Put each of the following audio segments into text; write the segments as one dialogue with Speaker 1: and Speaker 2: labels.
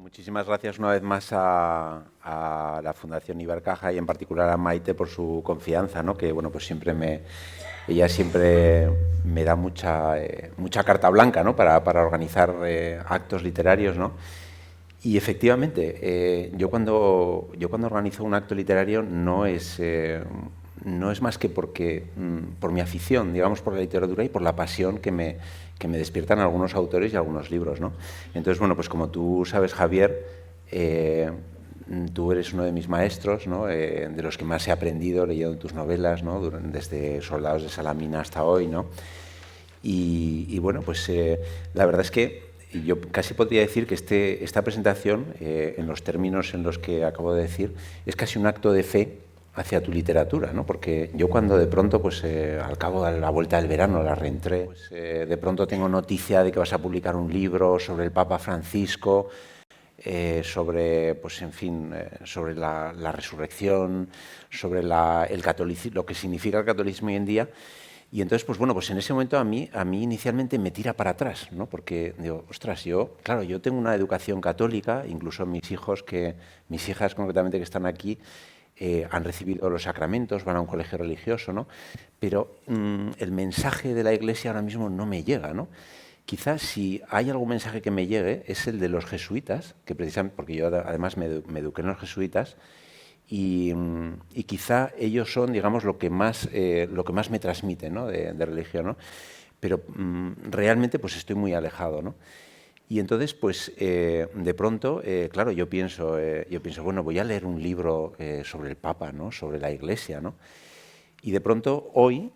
Speaker 1: muchísimas gracias una vez más a la Fundación Ibercaja y en particular a Maite por su confianza, ¿no? Que bueno, pues ella siempre me da mucha carta blanca, ¿no? para organizar actos literarios, ¿no? Y efectivamente, yo cuando organizo un acto literario no es más que por mi afición, digamos, por la literatura y por la pasión que me despiertan algunos autores y algunos libros, ¿no? Entonces, bueno, pues como tú sabes, Javier, tú eres uno de mis maestros, ¿no? De los que más he aprendido leyendo tus novelas, ¿no? Desde Soldados de Salamina hasta hoy, ¿no? Y bueno, pues la verdad es que yo casi podría decir que esta presentación, en los términos en los que acabo de decir, es casi un acto de fe hacia tu literatura, ¿no? Porque yo cuando de pronto, pues al cabo de la vuelta del verano, la reentré, pues de pronto tengo noticia de que vas a publicar un libro sobre el Papa Francisco, sobre, pues en fin, sobre la resurrección, sobre el catolicismo, lo que significa el catolicismo hoy en día. Y entonces, pues bueno, pues en ese momento a mí inicialmente me tira para atrás, ¿no? Porque digo, ostras, yo tengo una educación católica, incluso mis hijas concretamente que están aquí, han recibido los sacramentos, van a un colegio religioso, ¿no? Pero el mensaje de la Iglesia ahora mismo no me llega, ¿no? Quizás si hay algún mensaje que me llegue es el de los jesuitas, que precisamente, porque yo además me eduqué en los jesuitas, y quizá ellos son, digamos, lo que más me transmiten, ¿no? de religión, ¿no? Pero realmente pues estoy muy alejado, ¿no? Y entonces, pues de pronto, claro, yo pienso, bueno, voy a leer un libro sobre el Papa, ¿no? Sobre la Iglesia, ¿no? Y de pronto hoy,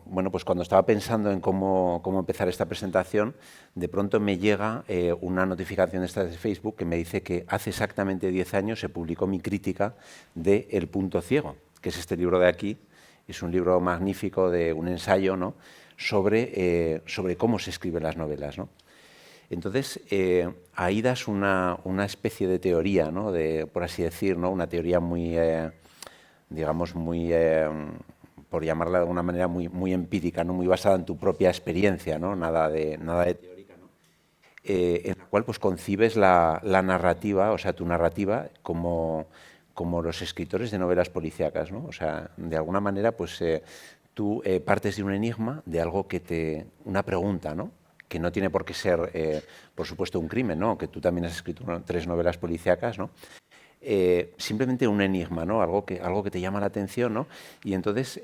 Speaker 1: bueno, pues cuando estaba pensando en cómo empezar esta presentación, de pronto me llega una notificación de Facebook que me dice que hace exactamente 10 años se publicó mi crítica de El punto ciego, que es este libro de aquí. Es un libro magnífico de un ensayo, ¿no? sobre cómo se escriben las novelas, ¿no? Entonces, ahí das una especie de teoría, ¿no? Por así decir, ¿no? Una teoría muy, digamos, muy, por llamarla de alguna manera, muy empírica, ¿no? Muy basada en tu propia experiencia, ¿no? Nada de teórica, ¿no? En la cual pues concibes la narrativa, o sea, tu narrativa como los escritores de novelas policíacas, ¿no? O sea, de alguna manera, pues tú partes de un enigma, de algo una pregunta, ¿no? Que no tiene por qué ser, por supuesto, un crimen, ¿no? Que tú también has escrito 3 novelas policíacas, ¿no? Simplemente un enigma, ¿no? Algo que te llama la atención, ¿no? Y entonces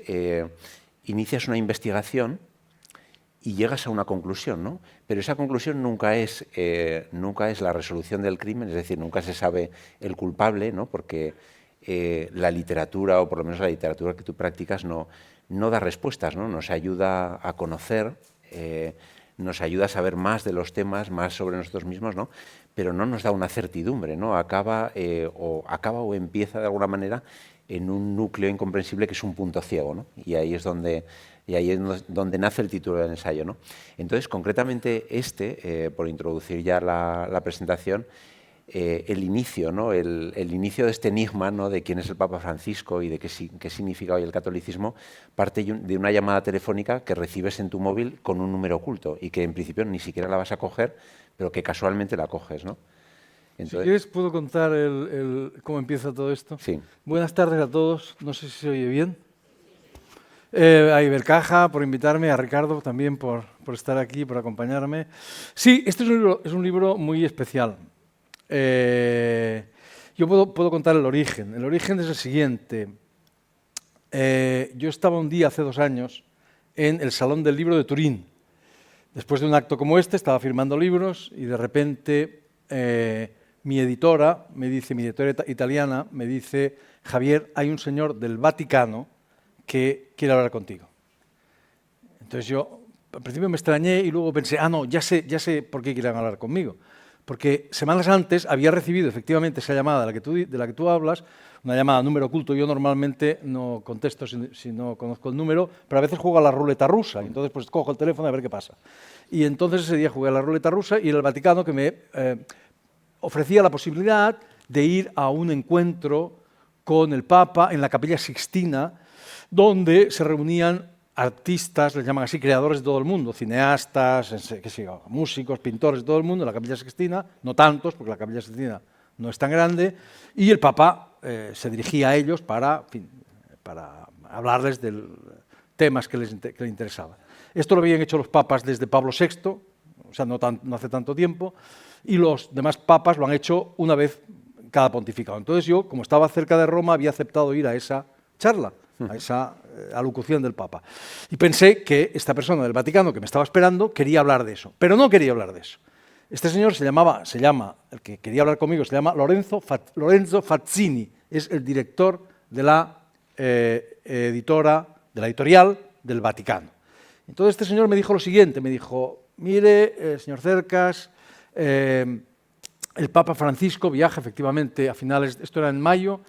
Speaker 1: inicias una investigación y llegas a una conclusión, ¿no? Pero esa conclusión nunca es la resolución del crimen, es decir, nunca se sabe el culpable, ¿no? Porque la literatura, o por lo menos la literatura que tú practicas, no da respuestas, ¿no? Nos ayuda a conocer, nos ayuda a saber más de los temas, más sobre nosotros mismos, ¿no? Pero no nos da una certidumbre, ¿no? Acaba o empieza de alguna manera en un núcleo incomprensible que es un punto ciego, ¿no? Y ahí es donde nace el título del ensayo, ¿no? Entonces, concretamente por introducir ya la presentación, el inicio, ¿no? el inicio de este enigma, ¿no? De quién es el Papa Francisco y de qué significa hoy el catolicismo, parte de una llamada telefónica que recibes en tu móvil con un número oculto y que en principio ni siquiera la vas a coger, pero que casualmente la coges, ¿no?
Speaker 2: Entonces, si quieres, puedo contar cómo empieza todo esto.
Speaker 1: Sí.
Speaker 2: Buenas tardes a todos, no sé si se oye bien. A Ibercaja por invitarme, a Ricardo también por estar aquí, por acompañarme. Sí, este es un libro muy especial. Yo puedo contar el origen. El origen es el siguiente. Yo estaba un día, hace 2 años, en el Salón del Libro de Turín. Después de un acto como este, estaba firmando libros y de repente mi editora italiana me dice: Javier, hay un señor del Vaticano que quiere hablar contigo. Entonces yo al principio me extrañé y luego pensé, no, ya sé por qué quieren hablar conmigo. Porque semanas antes había recibido efectivamente esa llamada de la que tú hablas, una llamada número oculto. Yo normalmente no contesto si no conozco el número, pero a veces juego a la ruleta rusa, y entonces pues cojo el teléfono a ver qué pasa. Y entonces ese día jugué a la ruleta rusa y era el Vaticano que me ofrecía la posibilidad de ir a un encuentro con el Papa en la Capilla Sixtina, donde se reunían artistas, les llaman así, creadores de todo el mundo, cineastas, qué sé yo, músicos, pintores de todo el mundo, en la Capilla Sixtina, no tantos, porque la Capilla Sixtina no es tan grande, y el Papa se dirigía a ellos para, en fin, para hablarles de temas que les interesaban. Esto lo habían hecho los papas desde Pablo VI, o sea, no hace tanto tiempo, y los demás papas lo han hecho una vez cada pontificado. Entonces yo, como estaba cerca de Roma, había aceptado ir a esa charla, a esa alocución del Papa. Y pensé que esta persona del Vaticano que me estaba esperando quería hablar de eso, pero no quería hablar de eso. Este señor se llama, el que quería hablar conmigo, se llama Lorenzo Fazzini, es el director de la editorial del Vaticano. Entonces este señor me dijo lo siguiente, me dijo, mire, señor Cercas, el Papa Francisco viaja efectivamente a finales, esto era en mayo,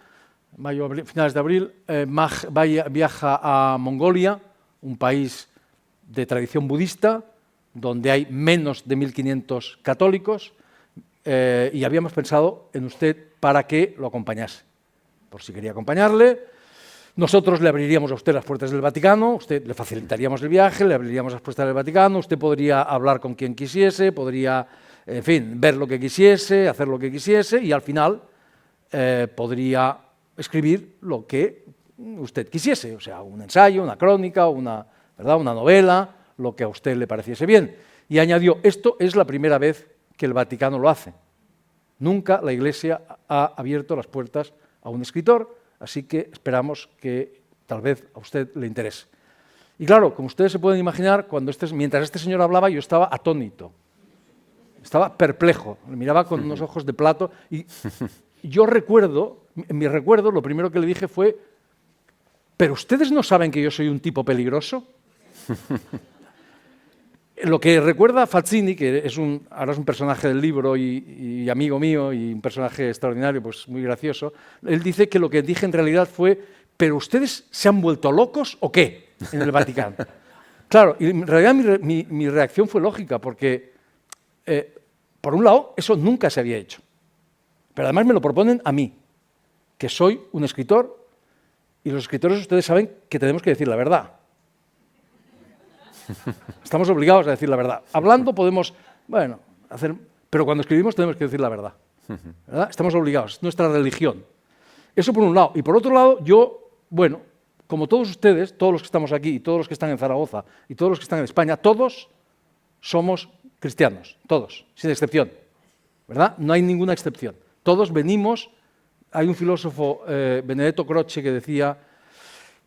Speaker 2: finales de abril, viaja a Mongolia, un país de tradición budista, donde hay menos de 1.500 católicos, y habíamos pensado en usted para que lo acompañase. Por si quería acompañarle, nosotros le abriríamos a usted las puertas del Vaticano, le facilitaríamos el viaje, le abriríamos las puertas del Vaticano, usted podría hablar con quien quisiese, podría, en fin, ver lo que quisiese, hacer lo que quisiese, y al final podría escribir lo que usted quisiese, o sea, un ensayo, una crónica, una novela, lo que a usted le pareciese bien. Y añadió, esto es la primera vez que el Vaticano lo hace. Nunca la Iglesia ha abierto las puertas a un escritor, así que esperamos que tal vez a usted le interese. Y claro, como ustedes se pueden imaginar, mientras este señor hablaba yo estaba atónito, estaba perplejo, me miraba con unos ojos de plato y yo recuerdo, en mi recuerdo, lo primero que le dije fue, ¿pero ustedes no saben que yo soy un tipo peligroso? Lo que recuerda Fazzini, que ahora es un personaje del libro y amigo mío y un personaje extraordinario, pues muy gracioso, él dice que lo que dije en realidad fue, ¿pero ustedes se han vuelto locos o qué en el Vaticano? Claro, y en realidad mi reacción fue lógica, porque por un lado eso nunca se había hecho, pero además me lo proponen a mí, que soy un escritor, y los escritores ustedes saben que tenemos que decir la verdad. Estamos obligados a decir la verdad. Hablando podemos, pero cuando escribimos tenemos que decir la verdad. ¿Verdad? Estamos obligados, es nuestra religión. Eso por un lado. Y por otro lado, como todos ustedes, todos los que estamos aquí, y todos los que están en Zaragoza, y todos los que están en España, todos somos cristianos, todos, sin excepción. ¿Verdad? No hay ninguna excepción. Todos venimos, hay un filósofo, Benedetto Croce, que decía,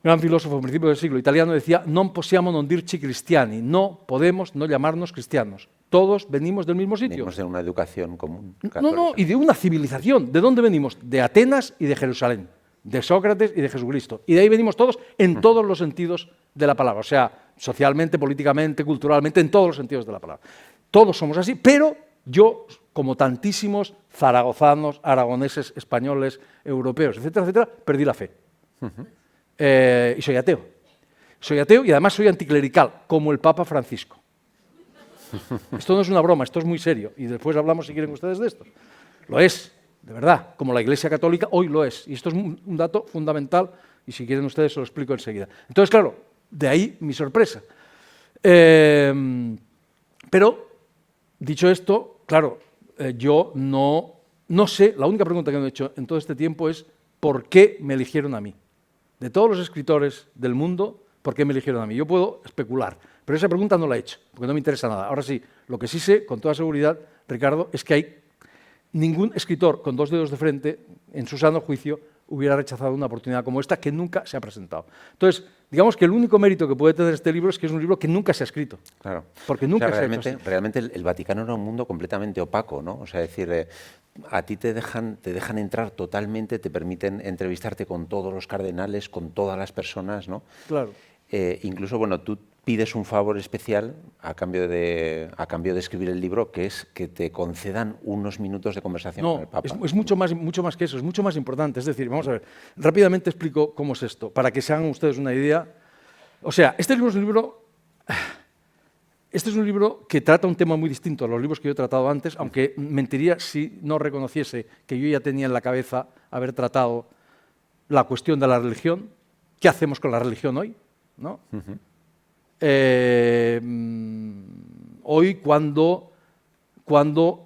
Speaker 2: gran filósofo a principios del siglo italiano, decía non possiamo non dirci cristiani, no podemos no llamarnos cristianos. Todos venimos del mismo sitio.
Speaker 1: Venimos de una educación común.
Speaker 2: No, y de una civilización. ¿De dónde venimos? De Atenas y de Jerusalén, de Sócrates y de Jesucristo. Y de ahí venimos todos en todos los sentidos de la palabra, o sea, socialmente, políticamente, culturalmente, en todos los sentidos de la palabra. Todos somos así, pero yo, como tantísimos zaragozanos, aragoneses, españoles, europeos, etcétera, etcétera, perdí la fe. Y soy ateo. Soy ateo y además soy anticlerical, como el Papa Francisco. Esto no es una broma, esto es muy serio. Y después hablamos, si quieren ustedes, de esto. Lo es, de verdad, como la Iglesia Católica hoy lo es. Y esto es un dato fundamental, y si quieren ustedes se lo explico enseguida. Entonces, claro, de ahí mi sorpresa. Pero, dicho esto, claro, yo no sé, la única pregunta que me he hecho en todo este tiempo es ¿por qué me eligieron a mí? De todos los escritores del mundo, ¿por qué me eligieron a mí? Yo puedo especular, pero esa pregunta no la he hecho, porque no me interesa nada. Ahora sí, lo que sí sé, con toda seguridad, Ricardo, es que hay ningún escritor con dos dedos de frente, en su sano juicio, hubiera rechazado una oportunidad como esta, que nunca se ha presentado. Entonces, digamos que el único mérito que puede tener este libro es que es un libro que nunca se ha escrito.
Speaker 1: Claro.
Speaker 2: Porque nunca
Speaker 1: se ha
Speaker 2: hecho así.
Speaker 1: Realmente el Vaticano era un mundo completamente opaco, ¿no? O sea, es decir, a ti te dejan entrar totalmente, te permiten entrevistarte con todos los cardenales, con todas las personas, ¿no?
Speaker 2: Claro.
Speaker 1: Incluso, tú pides un favor especial a cambio de escribir el libro, que es que te concedan unos minutos de conversación con el Papa.
Speaker 2: Es mucho más que eso, es mucho más importante. Es decir, vamos a ver, rápidamente explico cómo es esto, para que se hagan ustedes una idea. O sea, este libro es un libro que trata un tema muy distinto a los libros que yo he tratado antes, aunque mentiría si no reconociese que yo ya tenía en la cabeza haber tratado la cuestión de la religión. ¿Qué hacemos con la religión hoy? ¿No? hoy cuando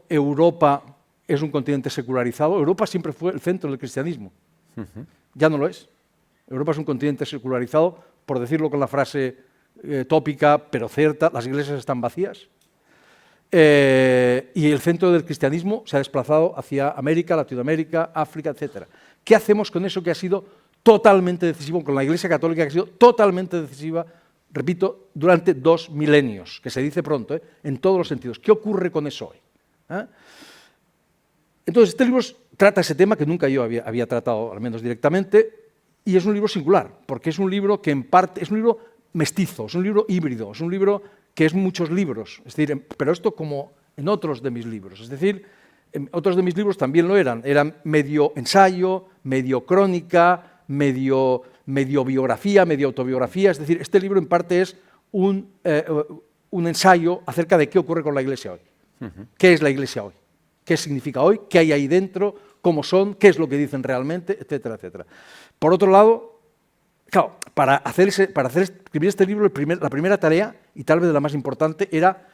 Speaker 2: Europa es un continente secularizado. Europa siempre fue el centro del cristianismo. Ya no lo es. Europa es un continente secularizado, por decirlo con la frase tópica, pero cierta, las iglesias están vacías. Y el centro del cristianismo se ha desplazado hacia América, Latinoamérica, África, etc. ¿Qué hacemos con eso que ha sido totalmente decisivo, con la Iglesia Católica que ha sido totalmente decisiva, repito, durante 2 milenios, que se dice pronto, en todos los sentidos? ¿Qué ocurre con eso hoy? Entonces, este libro trata ese tema que nunca yo había tratado, al menos directamente, y es un libro singular, porque es un libro que en parte, es un libro mestizo, es un libro híbrido, es un libro que es muchos libros, es decir, pero esto como en otros de mis libros, es decir, en otros de mis libros también lo eran medio ensayo, medio crónica, medio biografía, medio autobiografía, es decir, este libro en parte es un ensayo acerca de qué ocurre con la Iglesia hoy, qué es la Iglesia hoy, qué significa hoy, qué hay ahí dentro, cómo son, qué es lo que dicen realmente, etcétera, etcétera. Por otro lado, claro, para escribir este libro, la primera tarea, y tal vez la más importante, era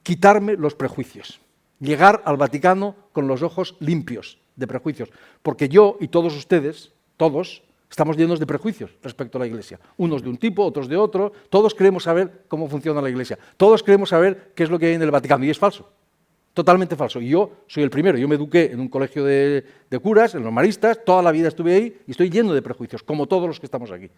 Speaker 2: quitarme los prejuicios, llegar al Vaticano con los ojos limpios de prejuicios, porque yo y todos ustedes, todos, estamos llenos de prejuicios respecto a la Iglesia, unos de un tipo, otros de otro, todos queremos saber cómo funciona la Iglesia, todos queremos saber qué es lo que hay en el Vaticano, y es falso. Totalmente falso. Y yo soy el primero. Yo me eduqué en un colegio de curas, en los maristas, toda la vida estuve ahí y estoy lleno de prejuicios, como todos los que estamos aquí.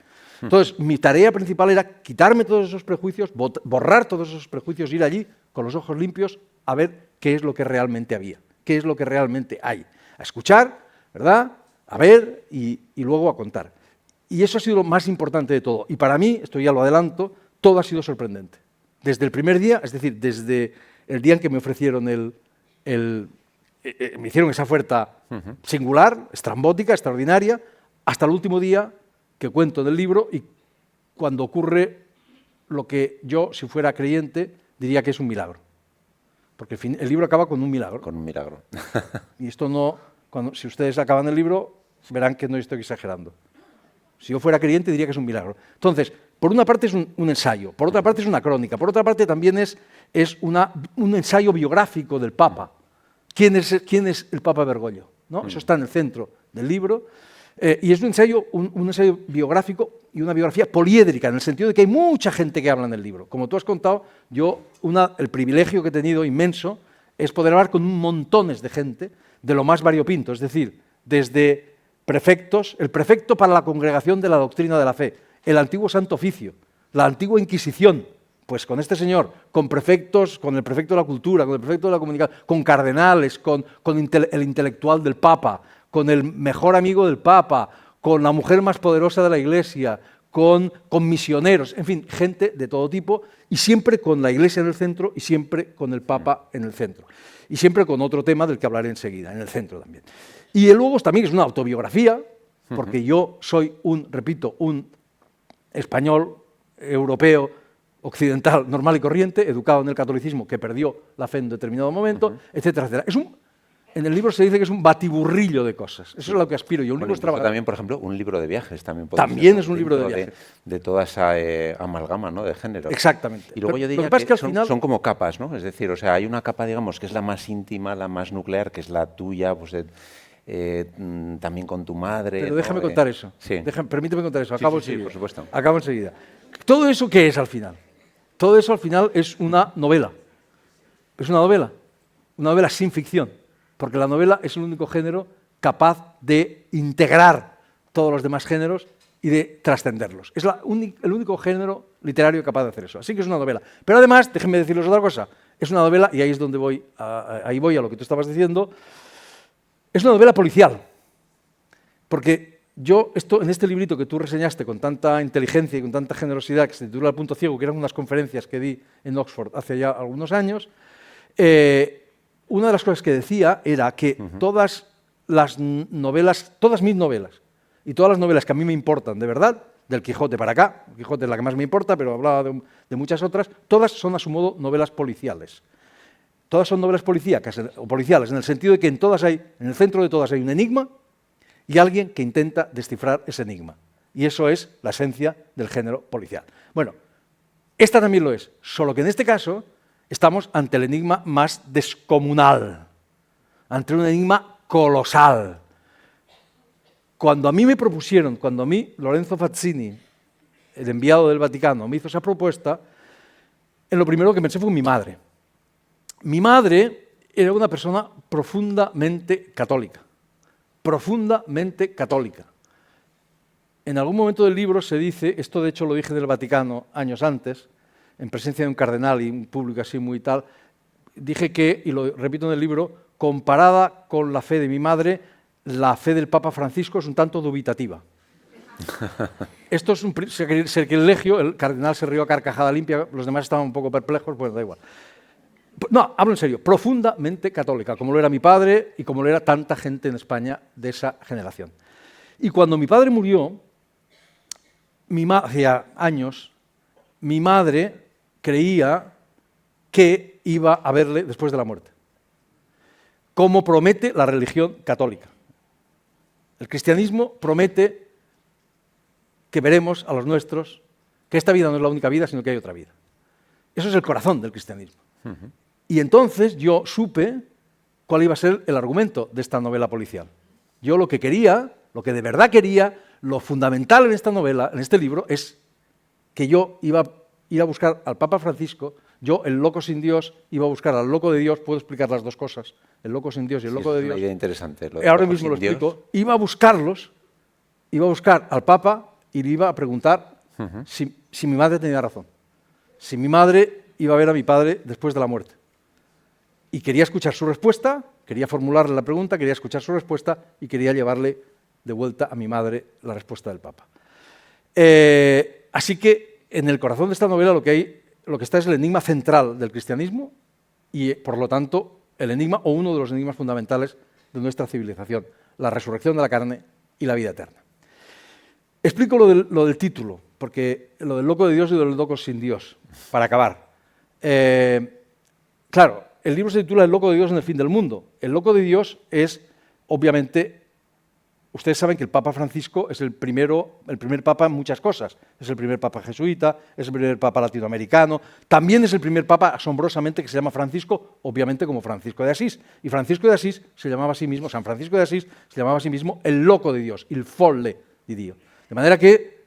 Speaker 2: Entonces, mi tarea principal era quitarme todos esos prejuicios, borrar todos esos prejuicios, ir allí con los ojos limpios a ver qué es lo que realmente había, qué es lo que realmente hay. A escuchar, ¿verdad? A ver y luego a contar. Y eso ha sido lo más importante de todo. Y para mí, esto ya lo adelanto, todo ha sido sorprendente. Desde el primer día, es decir, desde el día en que me ofrecieron me hicieron esa oferta singular, estrambótica, extraordinaria, hasta el último día que cuento en el libro y cuando ocurre lo que yo, si fuera creyente, diría que es un milagro. Porque el libro acaba con un milagro.
Speaker 1: Con un milagro.
Speaker 2: Y esto no, si ustedes acaban el libro, verán que no estoy exagerando. Si yo fuera creyente, diría que es un milagro. Entonces, por una parte es un ensayo, por otra parte es una crónica, por otra parte también es un ensayo biográfico del Papa. ¿Quién es el Papa Bergoglio? ¿No? Eso está en el centro del libro. Y es un ensayo biográfico y una biografía poliédrica, en el sentido de que hay mucha gente que habla en el libro. Como tú has contado, el privilegio que he tenido inmenso es poder hablar con montones de gente de lo más variopinto, es decir, desde prefectos, el prefecto para la Congregación de la Doctrina de la Fe, el antiguo Santo Oficio, la antigua Inquisición, pues con este señor, con prefectos, con el prefecto de la Cultura, con el prefecto de la Comunicación, con cardenales, con el intelectual del Papa, con el mejor amigo del Papa, con la mujer más poderosa de la Iglesia, con misioneros, en fin, gente de todo tipo, y siempre con la Iglesia en el centro y siempre con el Papa en el centro. Y siempre con otro tema del que hablaré enseguida, en el centro también. Y luego también es una autobiografía, porque yo soy un español, europeo, occidental, normal y corriente, educado en el catolicismo, que perdió la fe en determinado momento, etcétera, etcétera. En el libro se dice que es un batiburrillo de cosas. Eso es a lo que aspiro yo. Un libro
Speaker 1: también, por ejemplo, un libro de viajes.
Speaker 2: También es un libro de viajes.
Speaker 1: De toda esa amalgama, ¿no?, de género.
Speaker 2: Exactamente.
Speaker 1: Y luego yo diría que al final son como capas, ¿no? Es decir, o sea, hay una capa, digamos, que es la más íntima, la más nuclear, que es la tuya, pues también con tu madre.
Speaker 2: Pero déjame contar eso.
Speaker 1: Sí.
Speaker 2: Permíteme contar eso.
Speaker 1: Sí, por supuesto.
Speaker 2: Acabo enseguida. ¿Todo eso qué es al final? Todo eso al final es una novela. Es una novela sin ficción, porque la novela es el único género capaz de integrar todos los demás géneros y de trascenderlos. Es el único género literario capaz de hacer eso. Así que es una novela. Pero además, déjenme decirles otra cosa, es una novela, y ahí es donde voy a lo que tú estabas diciendo, es una novela policial. Porque yo, en este librito que tú reseñaste con tanta inteligencia y con tanta generosidad, que se titula El punto ciego, que eran unas conferencias que di en Oxford hace ya algunos años, una de las cosas que decía era que todas mis novelas y todas las novelas que a mí me importan de verdad, del Quijote para acá, el Quijote es la que más me importa, pero hablaba de muchas otras, todas son a su modo novelas policiales. Todas son novelas policíacas o policiales, en el sentido de que en el centro de todas hay un enigma y alguien que intenta descifrar ese enigma. Y eso es la esencia del género policial. Bueno, Esta también lo es, solo que en este caso estamos ante el enigma más descomunal, ante un enigma colosal. Cuando a mí me propusieron, cuando a mí Lorenzo Fazzini, el enviado del Vaticano, me hizo esa propuesta, en lo primero que pensé fue en mi madre. Mi madre era una persona profundamente católica, profundamente católica. En algún momento del libro se dice, esto de hecho lo dije del Vaticano años antes, en presencia de un cardenal y un público así muy tal, dije que, y lo repito en el libro, comparada con la fe de mi madre, la fe del Papa Francisco es un tanto dubitativa. Esto es un sacrilegio, el cardenal se rió a carcajada limpia, los demás estaban un poco perplejos, bueno, da igual. No, hablo en serio, profundamente católica, como lo era mi padre y como lo era tanta gente en España de esa generación. Y cuando mi padre murió, hacía años, mi madre creía que iba a verle después de la muerte, como promete la religión católica. El cristianismo promete que veremos a los nuestros, que esta vida no es la única vida, sino que hay otra vida. Eso es el corazón del cristianismo. Y entonces yo supe cuál iba a ser el argumento de esta novela policial. Yo lo que quería, lo que de verdad quería, lo fundamental en esta novela, en este libro, es que yo iba a ir a buscar al Papa Francisco, yo, el loco sin Dios, iba a buscar al loco de Dios, puedo explicar las dos cosas, el loco sin Dios y el loco de Dios.
Speaker 1: Es una idea interesante.
Speaker 2: Ahora mismo lo explico. Iba a buscarlos, iba a buscar al Papa y le iba a preguntar si mi madre tenía razón, si mi madre iba a ver a mi padre después de la muerte. Y quería escuchar su respuesta, quería formularle la pregunta, quería escuchar su respuesta y quería llevarle de vuelta a mi madre la respuesta del Papa. Así que en el corazón de esta novela lo que está es el enigma central del cristianismo y, por lo tanto, el enigma o uno de los enigmas fundamentales de nuestra civilización, la resurrección de la carne y la vida eterna. Explico lo del título, porque lo del loco de Dios y lo del loco sin Dios, para acabar. Claro, el libro se titula El loco de Dios en el fin del mundo. El loco de Dios es, obviamente, ustedes saben que el Papa Francisco es el primer papa en muchas cosas. Es el primer papa jesuita, es el primer papa latinoamericano, también es el primer papa, asombrosamente, que se llama Francisco, obviamente como Francisco de Asís. Y Francisco de Asís se llamaba a sí mismo, San Francisco de Asís se llamaba a sí mismo el loco de Dios, il folle di Dio. De manera que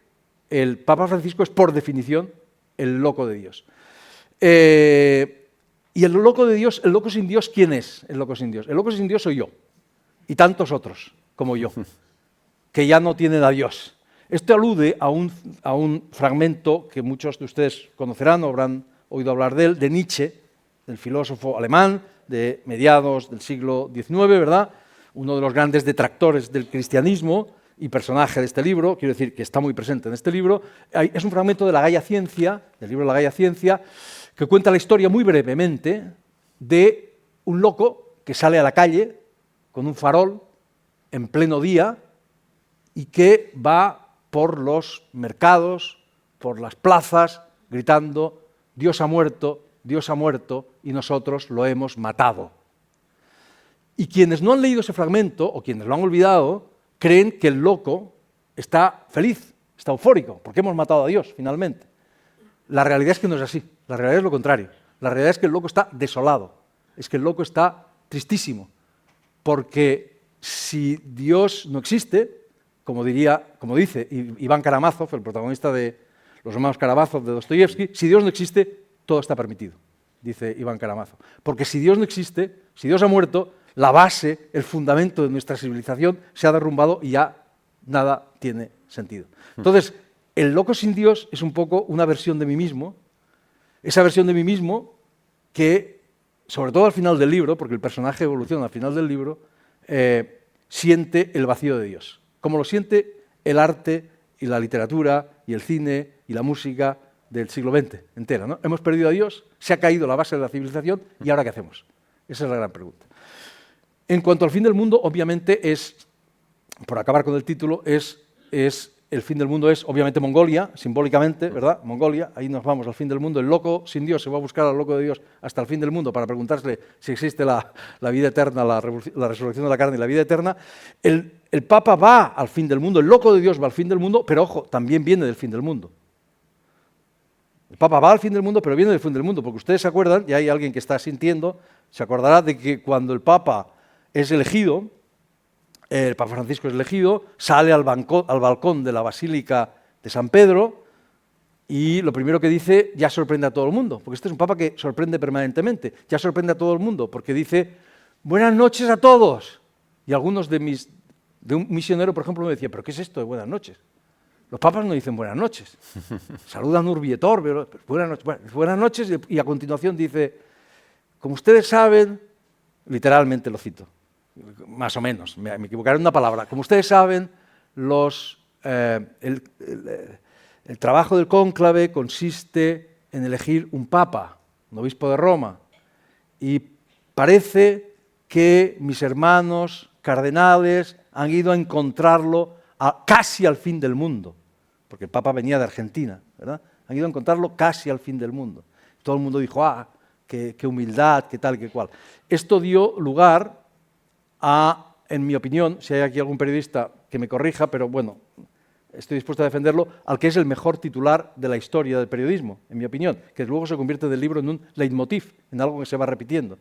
Speaker 2: el Papa Francisco es, por definición, el loco de Dios. Y el loco de Dios, el loco sin Dios, ¿quién es el loco sin Dios? El loco sin Dios soy yo y tantos otros como yo, que ya no tienen a Dios. Esto alude a un fragmento que muchos de ustedes conocerán o habrán oído hablar de él, de Nietzsche, del filósofo alemán de mediados del siglo XIX, ¿verdad? Uno de los grandes detractores del cristianismo y personaje de este libro, quiero decir que está muy presente en este libro. Es un fragmento de La Gaia Ciencia, del libro La Gaia Ciencia, que cuenta la historia muy brevemente de un loco que sale a la calle con un farol en pleno día y que va por los mercados, por las plazas, gritando: Dios ha muerto, y nosotros lo hemos matado. Y quienes no han leído ese fragmento, o quienes lo han olvidado, creen que el loco está feliz, está eufórico, porque hemos matado a Dios, finalmente. La realidad es que no es así, la realidad es lo contrario. La realidad es que el loco está desolado, es que el loco está tristísimo, porque si Dios no existe, como dice Iván Karamazov, el protagonista de Los hermanos Karamazov de Dostoyevsky, si Dios no existe, todo está permitido, dice Iván Karamazov. Porque si Dios no existe, si Dios ha muerto, la base, el fundamento de nuestra civilización se ha derrumbado y ya nada tiene sentido. Entonces, el loco sin Dios es un poco una versión de mí mismo, esa versión de mí mismo que, sobre todo al final del libro, porque el personaje evoluciona al final del libro, siente el vacío de Dios, como lo siente el arte y la literatura y el cine y la música del siglo XX entera, ¿no? Hemos perdido a Dios, se ha caído la base de la civilización y ¿ahora qué hacemos? Esa es la gran pregunta. En cuanto al fin del mundo, obviamente es, por acabar con el título, el fin del mundo es obviamente Mongolia, simbólicamente, ¿verdad? Mongolia, ahí nos vamos al fin del mundo. El loco sin Dios se va a buscar al loco de Dios hasta el fin del mundo para preguntarle si existe la vida eterna, la resurrección de la carne y la vida eterna. El Papa va al fin del mundo, el loco de Dios va al fin del mundo, pero ojo, también viene del fin del mundo. El Papa va al fin del mundo, pero viene del fin del mundo, porque ustedes se acuerdan, y hay alguien que está sintiendo, se acordará de que cuando el Papa es elegido, el Papa Francisco es elegido, sale al balcón de la Basílica de San Pedro y lo primero que dice ya sorprende a todo el mundo, porque este es un Papa que sorprende permanentemente, ya sorprende a todo el mundo, porque dice buenas noches a todos. Y algunos de un misionero, por ejemplo, me decía, ¿pero qué es esto de buenas noches? Los papas no dicen buenas noches, saludan urbi et orbi, buenas noches, y a continuación dice, como ustedes saben, literalmente lo cito, más o menos, me equivocaré en una palabra. Como ustedes saben, el trabajo del cónclave consiste en elegir un papa, un obispo de Roma, y parece que mis hermanos cardenales han ido a encontrarlo casi al fin del mundo, porque el papa venía de Argentina, ¿verdad? Han ido a encontrarlo casi al fin del mundo. Todo el mundo dijo, qué humildad, qué tal, qué cual. Esto dio lugar a, en mi opinión, si hay aquí algún periodista que me corrija, pero bueno, estoy dispuesto a defenderlo, al que es el mejor titular de la historia del periodismo, en mi opinión, que luego se convierte del libro en un leitmotiv, en algo que se va repitiendo.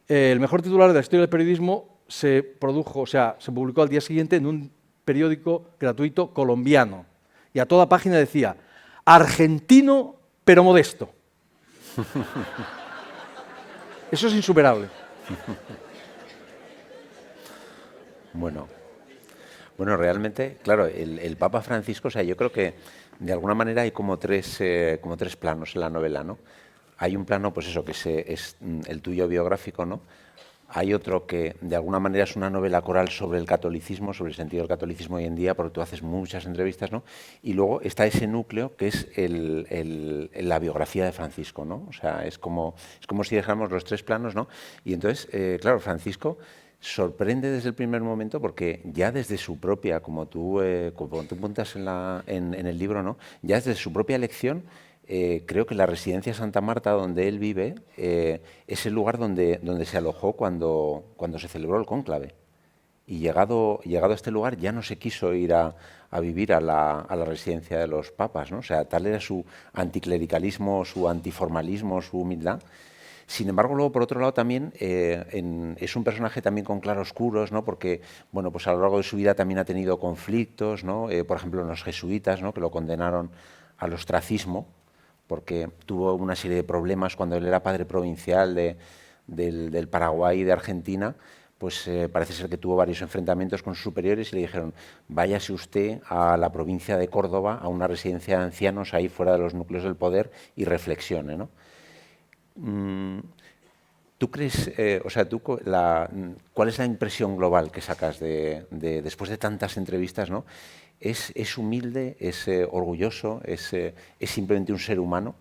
Speaker 2: El mejor titular de la historia del periodismo se publicó al día siguiente en un periódico gratuito colombiano, y a toda página decía, argentino pero modesto. Eso es insuperable.
Speaker 1: Bueno, realmente, claro, el Papa Francisco, o sea, yo creo que de alguna manera hay como tres planos en la novela, ¿no? Hay un plano, pues eso, que es el tuyo biográfico, ¿no? Hay otro que de alguna manera es una novela coral sobre el catolicismo, sobre el sentido del catolicismo hoy en día, porque tú haces muchas entrevistas, ¿no? Y luego está ese núcleo que es la biografía de Francisco, ¿no? O sea, es como si dejáramos los tres planos, ¿no? Y entonces, claro, Francisco sorprende desde el primer momento porque ya desde su propia, como tú cuentas en el libro, ¿no? Ya desde su propia elección, creo que la residencia Santa Marta, donde él vive, es el lugar donde se alojó cuando se celebró el cónclave. Y llegado a este lugar ya no se quiso ir a vivir a la residencia de los papas, ¿no? O sea, tal era su anticlericalismo, su antiformalismo, su humildad. Sin embargo, luego, por otro lado, también es un personaje también con claroscuros, ¿no? Porque, bueno, pues a lo largo de su vida también ha tenido conflictos, ¿no? Por ejemplo, en los jesuitas, ¿no? Que lo condenaron al ostracismo, porque tuvo una serie de problemas cuando él era padre provincial del Paraguay y de Argentina, pues parece ser que tuvo varios enfrentamientos con sus superiores y le dijeron, váyase usted a la provincia de Córdoba, a una residencia de ancianos ahí fuera de los núcleos del poder y reflexione, ¿no? ¿Tú crees, cuál es la impresión global que sacas después de tantas entrevistas, ¿no? ¿Es humilde, es orgulloso, es simplemente un ser humano,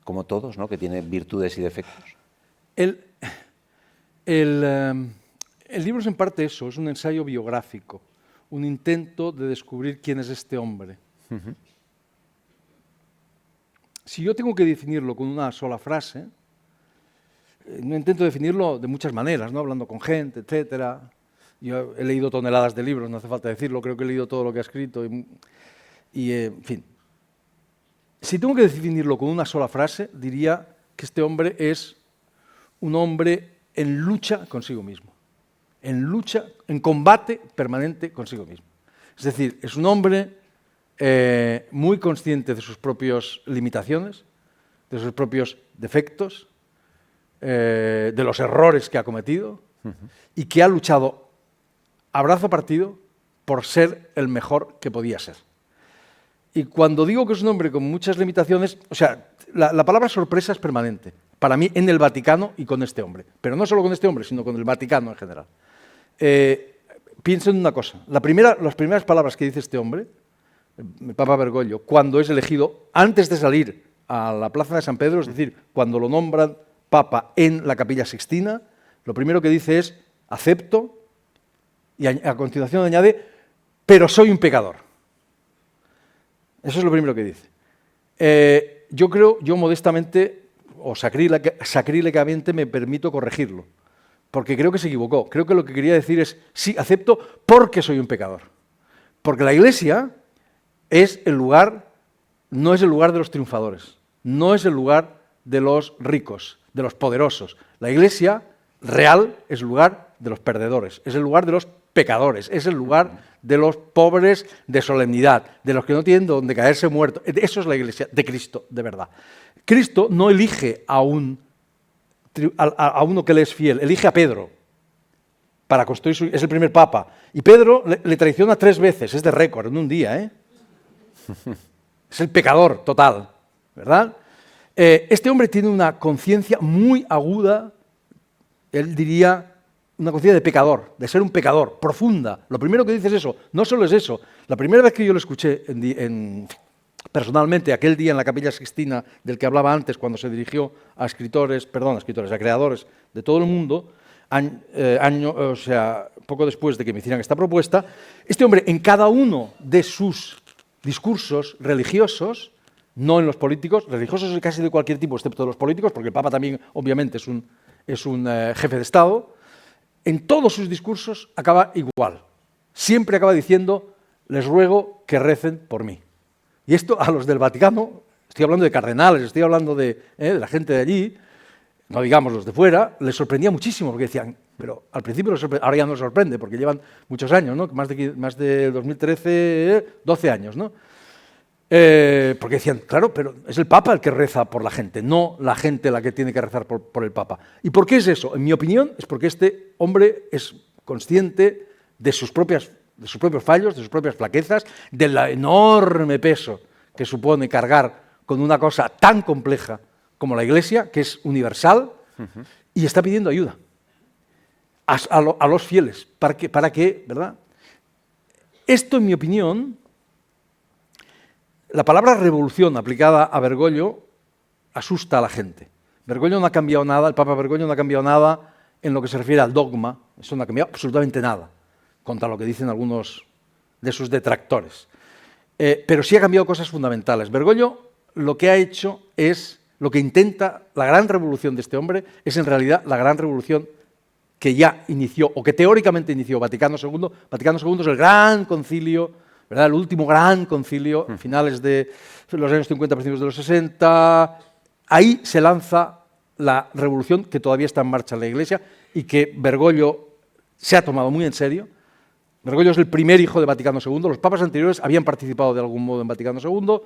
Speaker 1: como todos, ¿no? Que tiene virtudes y defectos?
Speaker 2: El libro es en parte eso, es un ensayo biográfico, un intento de descubrir quién es este hombre. Uh-huh. Si yo tengo que definirlo con una sola frase, no intento definirlo de muchas maneras, ¿no? Hablando con gente, etcétera. Yo he leído toneladas de libros, no hace falta decirlo, creo que he leído todo lo que ha escrito y en fin. Si tengo que definirlo con una sola frase, diría que este hombre es un hombre en lucha consigo mismo, en lucha, en combate permanente consigo mismo. Es decir, es un hombre muy consciente de sus propias limitaciones, de sus propios defectos, de los errores que ha cometido y que ha luchado a brazo partido por ser el mejor que podía ser. Y cuando digo que es un hombre con muchas limitaciones, o sea, la palabra sorpresa es permanente, para mí en el Vaticano y con este hombre, pero no solo con este hombre, sino con el Vaticano en general. Pienso en una cosa, las primeras palabras que dice este hombre, el Papa Bergoglio, cuando es elegido, antes de salir a la Plaza de San Pedro, es decir, cuando lo nombran Papa en la Capilla Sixtina, lo primero que dice es, acepto, y a continuación añade, pero soy un pecador. Eso es lo primero que dice. Yo modestamente, o sacrílegamente me permito corregirlo, porque creo que se equivocó. Creo que lo que quería decir es, sí, acepto porque soy un pecador. Porque la Iglesia es el lugar no es el lugar de los triunfadores, no es el lugar de los ricos, de los poderosos. La Iglesia real es el lugar de los perdedores, es el lugar de los pecadores, es el lugar de los pobres de solemnidad, de los que no tienen donde caerse muertos. Eso es la Iglesia de Cristo, de verdad. Cristo no elige a uno que le es fiel, elige a Pedro para construir es el primer papa. Y Pedro le traiciona 3 veces, es de récord, en un día, ¿eh? Es el pecador total, ¿verdad? Este hombre tiene una conciencia muy aguda, él diría, una conciencia de pecador, de ser un pecador, profunda. Lo primero que dice es eso, no solo es eso. La primera vez que yo lo escuché personalmente, aquel día en la Capilla Sixtina del que hablaba antes, cuando se dirigió a a creadores de todo el mundo, poco después de que me hicieran esta propuesta, este hombre en cada uno de sus discursos religiosos, no en los políticos, religiosos casi de cualquier tipo, excepto de los políticos, porque el Papa también, obviamente, es un jefe de Estado, en todos sus discursos acaba igual. Siempre acaba diciendo, les ruego que recen por mí. Y esto a los del Vaticano, estoy hablando de cardenales, estoy hablando de la gente de allí, no digamos los de fuera, les sorprendía muchísimo, porque decían, pero al principio ahora ya no les sorprende, porque llevan muchos años, ¿no? Más de 2013, 12 años, ¿no? Porque decían, claro, pero es el Papa el que reza por la gente, no la gente la que tiene que rezar por el Papa. ¿Y por qué es eso? En mi opinión, es porque este hombre es consciente de sus propios fallos, de sus propias flaquezas, del enorme peso que supone cargar con una cosa tan compleja como la Iglesia, que es universal, y está pidiendo ayuda a los fieles, para que, ¿verdad? Esto, en mi opinión, la palabra revolución aplicada a Bergoglio asusta a la gente. Bergoglio no ha cambiado nada, el Papa Bergoglio no ha cambiado nada en lo que se refiere al dogma, eso no ha cambiado absolutamente nada, contra lo que dicen algunos de sus detractores. Pero sí ha cambiado cosas fundamentales. Bergoglio lo que ha hecho es, lo que intenta, la gran revolución de este hombre, es en realidad la gran revolución que ya inició, o que teóricamente inició Vaticano II. Vaticano II es el gran concilio, ¿verdad? El último gran concilio, finales de los años 50, principios de los 60. Ahí se lanza la revolución que todavía está en marcha en la Iglesia y que Bergoglio se ha tomado muy en serio. Bergoglio es el primer hijo de Vaticano II. Los papas anteriores habían participado de algún modo en Vaticano II.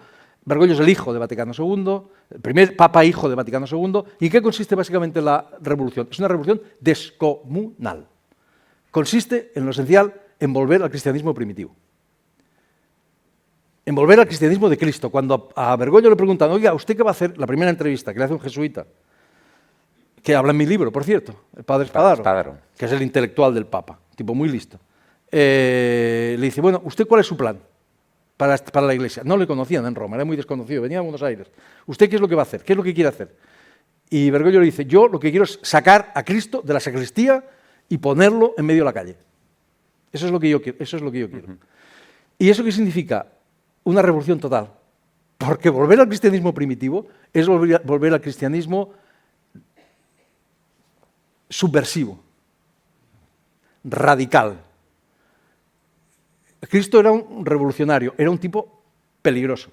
Speaker 2: Bergoglio es el hijo de Vaticano II, el primer papa hijo de Vaticano II. ¿Y en qué consiste básicamente la revolución? Es una revolución descomunal. Consiste, en lo esencial, en volver al cristianismo primitivo. En volver al cristianismo de Cristo. Cuando a Bergoglio le preguntan, oiga, ¿usted qué va a hacer? La primera entrevista que le hace un jesuita, que habla en mi libro, por cierto, el padre Spadaro, que es el intelectual del Papa, tipo muy listo. Le dice, bueno, ¿usted cuál es su plan para la Iglesia? No le conocían en Roma, era muy desconocido, venía a Buenos Aires. ¿Usted qué es lo que va a hacer? ¿Qué es lo que quiere hacer? Y Bergoglio le dice, yo lo que quiero es sacar a Cristo de la sacristía y ponerlo en medio de la calle. Eso es lo que yo quiero. ¿Y eso qué significa? Una revolución total. Porque volver al cristianismo primitivo es volver al cristianismo subversivo, radical. Cristo era un revolucionario, era un tipo peligroso.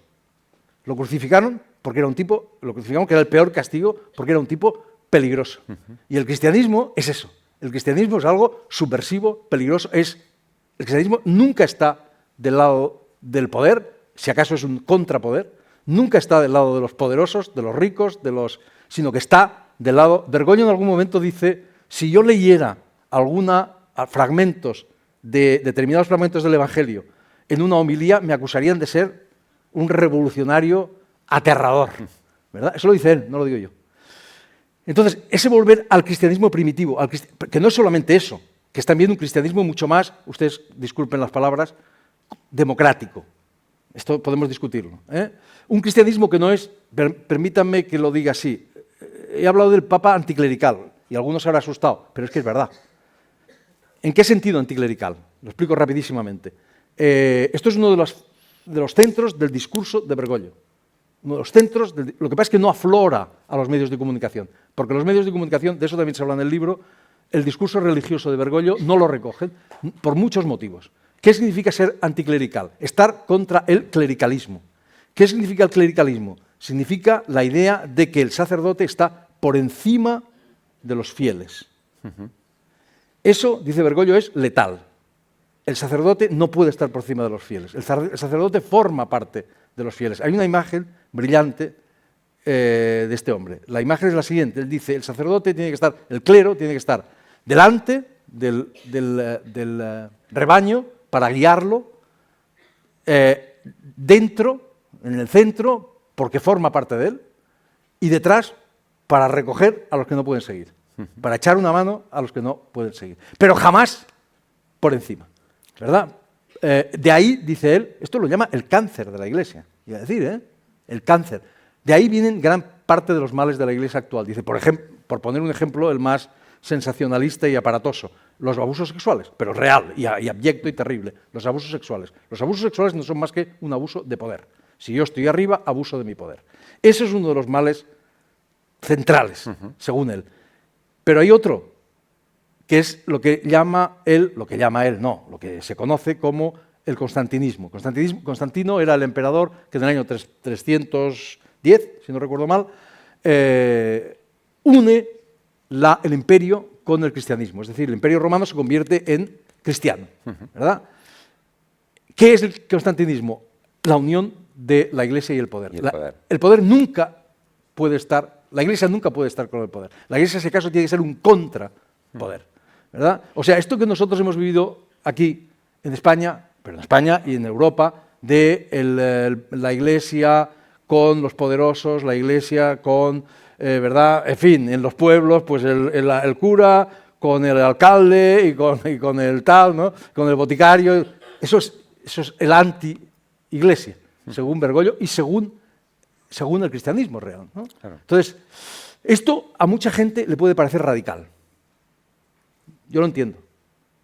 Speaker 2: Lo crucificaron porque era un tipo, lo crucificaron que era el peor castigo porque era un tipo peligroso. Y el cristianismo es eso. El cristianismo es algo subversivo, peligroso. El cristianismo nunca está del lado del poder, si acaso es un contrapoder, nunca está del lado de los poderosos, de los ricos, sino que está del lado... Bergoglio en algún momento dice, si yo leyera determinados fragmentos del Evangelio en una homilía, me acusarían de ser un revolucionario aterrador, ¿verdad? Eso lo dice él, no lo digo yo. Entonces, ese volver al cristianismo primitivo, que no es solamente eso, que es también un cristianismo mucho más, ustedes disculpen las palabras, democrático. Esto podemos discutirlo. Un cristianismo que no es, permítanme que lo diga así, he hablado del Papa anticlerical, y algunos se habrán asustado, pero es que es verdad. ¿En qué sentido anticlerical? Lo explico rapidísimamente. Esto es uno de los centros del discurso de Bergoglio. Uno de los centros, lo que pasa es que no aflora a los medios de comunicación, porque los medios de comunicación, de eso también se habla en el libro, el discurso religioso de Bergoglio no lo recogen por muchos motivos. ¿Qué significa ser anticlerical? Estar contra el clericalismo. ¿Qué significa el clericalismo? Significa la idea de que el sacerdote está por encima de los fieles. Eso, dice Bergoglio, es letal. El sacerdote no puede estar por encima de los fieles. El sacerdote forma parte de los fieles. Hay una imagen brillante de este hombre. La imagen es la siguiente. Él dice, el sacerdote tiene que estar, el clero tiene que estar delante del rebaño para guiarlo, dentro, en el centro, porque forma parte de él, y detrás para recoger a los que no pueden seguir, para echar una mano a los que no pueden seguir, pero jamás por encima, ¿verdad? De ahí, dice él, esto lo llama el cáncer de la Iglesia, iba a decir, el cáncer. De ahí vienen gran parte de los males de la Iglesia actual. Dice, por ejemplo, por poner un ejemplo, el más sensacionalista y aparatoso, los abusos sexuales, pero real y abyecto y terrible, los abusos sexuales. Los abusos sexuales no son más que un abuso de poder. Si yo estoy arriba, abuso de mi poder. Ese es uno de los males centrales, según él. Pero hay otro, que es lo que se conoce como el constantinismo. Constantino era el emperador que en el año 310, si no recuerdo mal, une el imperio con el cristianismo. Es decir, el imperio romano se convierte en cristiano, ¿verdad? ¿Qué es el constantinismo? La unión de la Iglesia y el poder. El poder nunca puede estar, la Iglesia nunca puede estar con el poder. La Iglesia, en ese caso, tiene que ser un contrapoder, ¿verdad? O sea, esto que nosotros hemos vivido aquí en España, pero en España y en Europa, de la Iglesia con los poderosos, la Iglesia con, ¿verdad? En fin, en los pueblos, pues el cura con el alcalde y con el tal, ¿no? Con el boticario. Eso es el anti-Iglesia, según Bergoglio y según el cristianismo real, ¿no? Claro. Entonces, esto a mucha gente le puede parecer radical. Yo lo entiendo.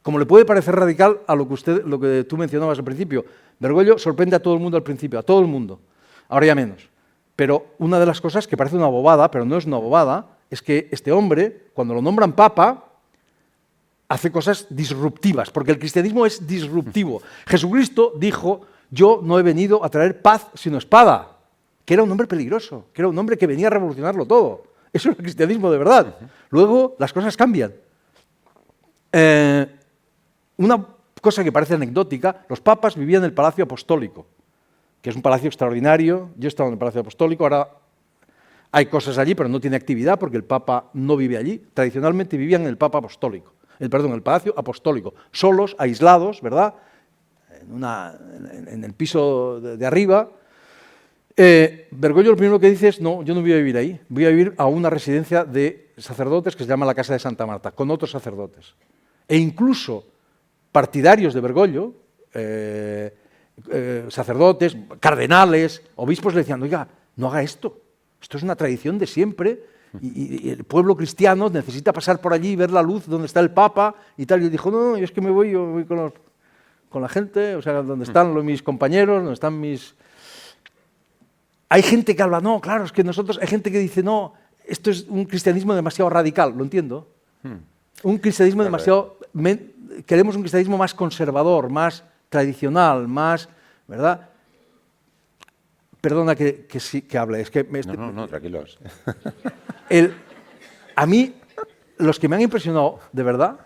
Speaker 2: Como le puede parecer radical a lo que tú mencionabas al principio. Bergoglio sorprende a todo el mundo al principio, a todo el mundo. Ahora ya menos. Pero una de las cosas que parece una bobada, pero no es una bobada, es que este hombre, cuando lo nombran papa, hace cosas disruptivas, porque el cristianismo es disruptivo. Jesucristo dijo, yo no he venido a traer paz sino espada, que era un hombre peligroso, que era un hombre que venía a revolucionarlo todo. Eso es el cristianismo de verdad. Luego las cosas cambian. Una cosa que parece anecdótica, los papas vivían en el Palacio Apostólico, que es un palacio extraordinario. Yo he estado en el Palacio Apostólico, ahora hay cosas allí, pero no tiene actividad porque el Papa no vive allí. Tradicionalmente vivían en el el Palacio Apostólico, solos, aislados, ¿verdad? En el piso de arriba. Bergoglio lo primero que dice es, no, yo no voy a vivir ahí, voy a vivir a una residencia de sacerdotes que se llama la Casa de Santa Marta, con otros sacerdotes. E incluso partidarios de Bergoglio, sacerdotes, cardenales, obispos le decían, oiga, no haga esto es una tradición de siempre y el pueblo cristiano necesita pasar por allí y ver la luz donde está el Papa y tal. Y él dijo, no, yo es que yo voy con la gente, o sea, donde están mis compañeros, donde están mis... Hay gente que habla, no, claro, es que hay gente que dice, no, esto es un cristianismo demasiado radical, lo entiendo. Un cristianismo demasiado... Queremos un cristianismo más conservador, más tradicional, más, ¿verdad? Perdona que hable, es que...
Speaker 1: No, tranquilos.
Speaker 2: A mí, los que me han impresionado de verdad,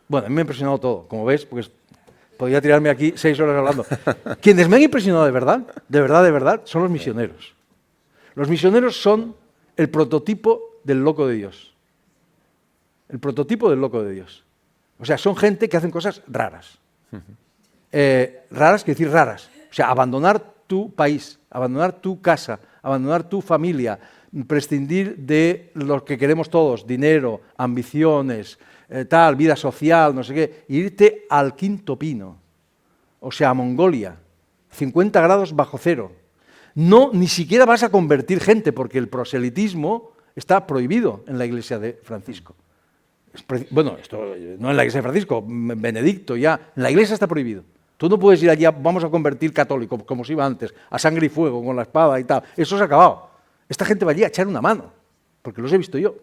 Speaker 2: bueno, a mí me ha impresionado todo, como ves, porque podría tirarme aquí 6 horas hablando. Quienes me han impresionado de verdad, son los misioneros. Los misioneros son el prototipo del loco de Dios. El prototipo del loco de Dios. O sea, son gente que hacen cosas raras. Raras quiere decir raras. O sea, abandonar tu país, abandonar tu casa, abandonar tu familia, prescindir de lo que queremos todos, dinero, ambiciones, vida social, no sé qué, e irte al Quinto Pino, o sea, a Mongolia, 50 grados bajo cero. No, ni siquiera vas a convertir gente, porque el proselitismo está prohibido en la Iglesia de Francisco. Bueno, esto no en la Iglesia de Francisco, Benedicto ya, en la Iglesia está prohibido. Tú no puedes ir allí, vamos a convertir católicos, como se iba antes, a sangre y fuego, con la espada y tal. Eso se ha acabado. Esta gente va allí a echar una mano, porque los he visto yo.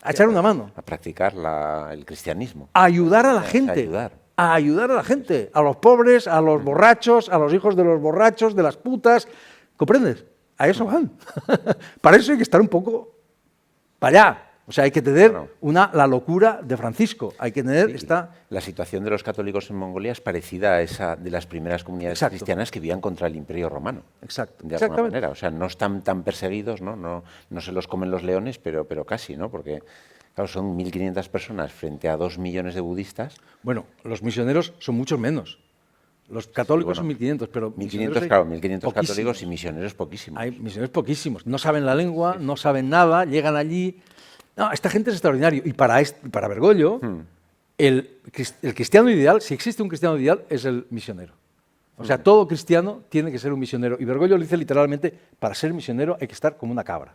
Speaker 2: A echar una mano.
Speaker 1: A practicar el cristianismo.
Speaker 2: A ayudar a la gente. a ayudar a la gente, a los pobres, a los borrachos, a los hijos de los borrachos, de las putas. ¿Comprendes? A eso van. Para eso hay que estar un poco para allá. O sea, hay que tener la locura de Francisco. Hay que tener
Speaker 1: La situación de los católicos en Mongolia es parecida a esa de las primeras comunidades cristianas que vivían contra el Imperio Romano.
Speaker 2: Exacto.
Speaker 1: De alguna manera. O sea, no están tan perseguidos, ¿no? No se los comen los leones, pero casi, ¿no? Porque, claro, son 1.500 personas frente a 2 millones de budistas.
Speaker 2: Bueno, los misioneros son muchos menos. Los católicos son 1.500, pero
Speaker 1: 1.500, claro, 1.500 católicos y misioneros poquísimos.
Speaker 2: Hay misioneros poquísimos. No saben la lengua, no saben nada, llegan allí. No, esta gente es extraordinario. Y para Bergoglio, el cristiano ideal, si existe un cristiano ideal, es el misionero. O sea, todo cristiano tiene que ser un misionero. Y Bergoglio lo dice literalmente, para ser misionero hay que estar como una cabra.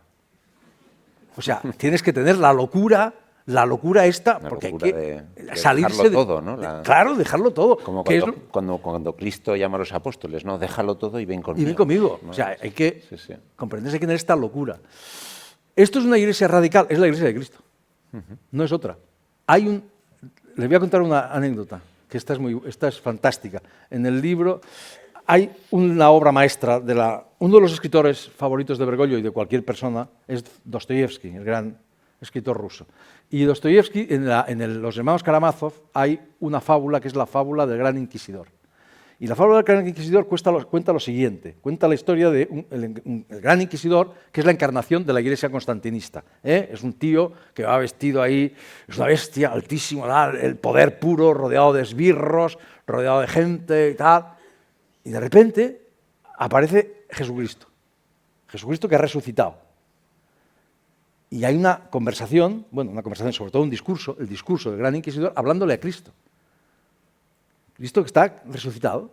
Speaker 2: O sea, tienes que tener la locura esta, porque hay que salirse
Speaker 1: dejarlo todo, ¿no?
Speaker 2: Claro, dejarlo todo.
Speaker 1: Como cuando Cristo llama a los apóstoles, ¿no? Déjalo todo y ven conmigo.
Speaker 2: Y ven conmigo.
Speaker 1: ¿No?
Speaker 2: O sea, hay que comprender, hay que tener esta locura. Esto es una iglesia radical, es la iglesia de Cristo. No es otra. Les voy a contar una anécdota, que esta es fantástica. En el libro hay una obra maestra uno de los escritores favoritos de Bergoglio y de cualquier persona es Dostoyevsky, el gran escritor ruso. Y Dostoyevsky, en Los hermanos Karamazov, hay una fábula que es la fábula del Gran Inquisidor. Y la fábula del Gran Inquisidor cuenta lo siguiente, cuenta la historia de el Gran Inquisidor, que es la encarnación de la iglesia constantinista. Es un tío que va vestido ahí, es una bestia altísima, el poder puro, rodeado de esbirros, rodeado de gente y tal. Y de repente aparece Jesucristo que ha resucitado. Y hay una conversación, sobre todo el discurso del Gran Inquisidor, hablándole a Cristo. Cristo que está resucitado,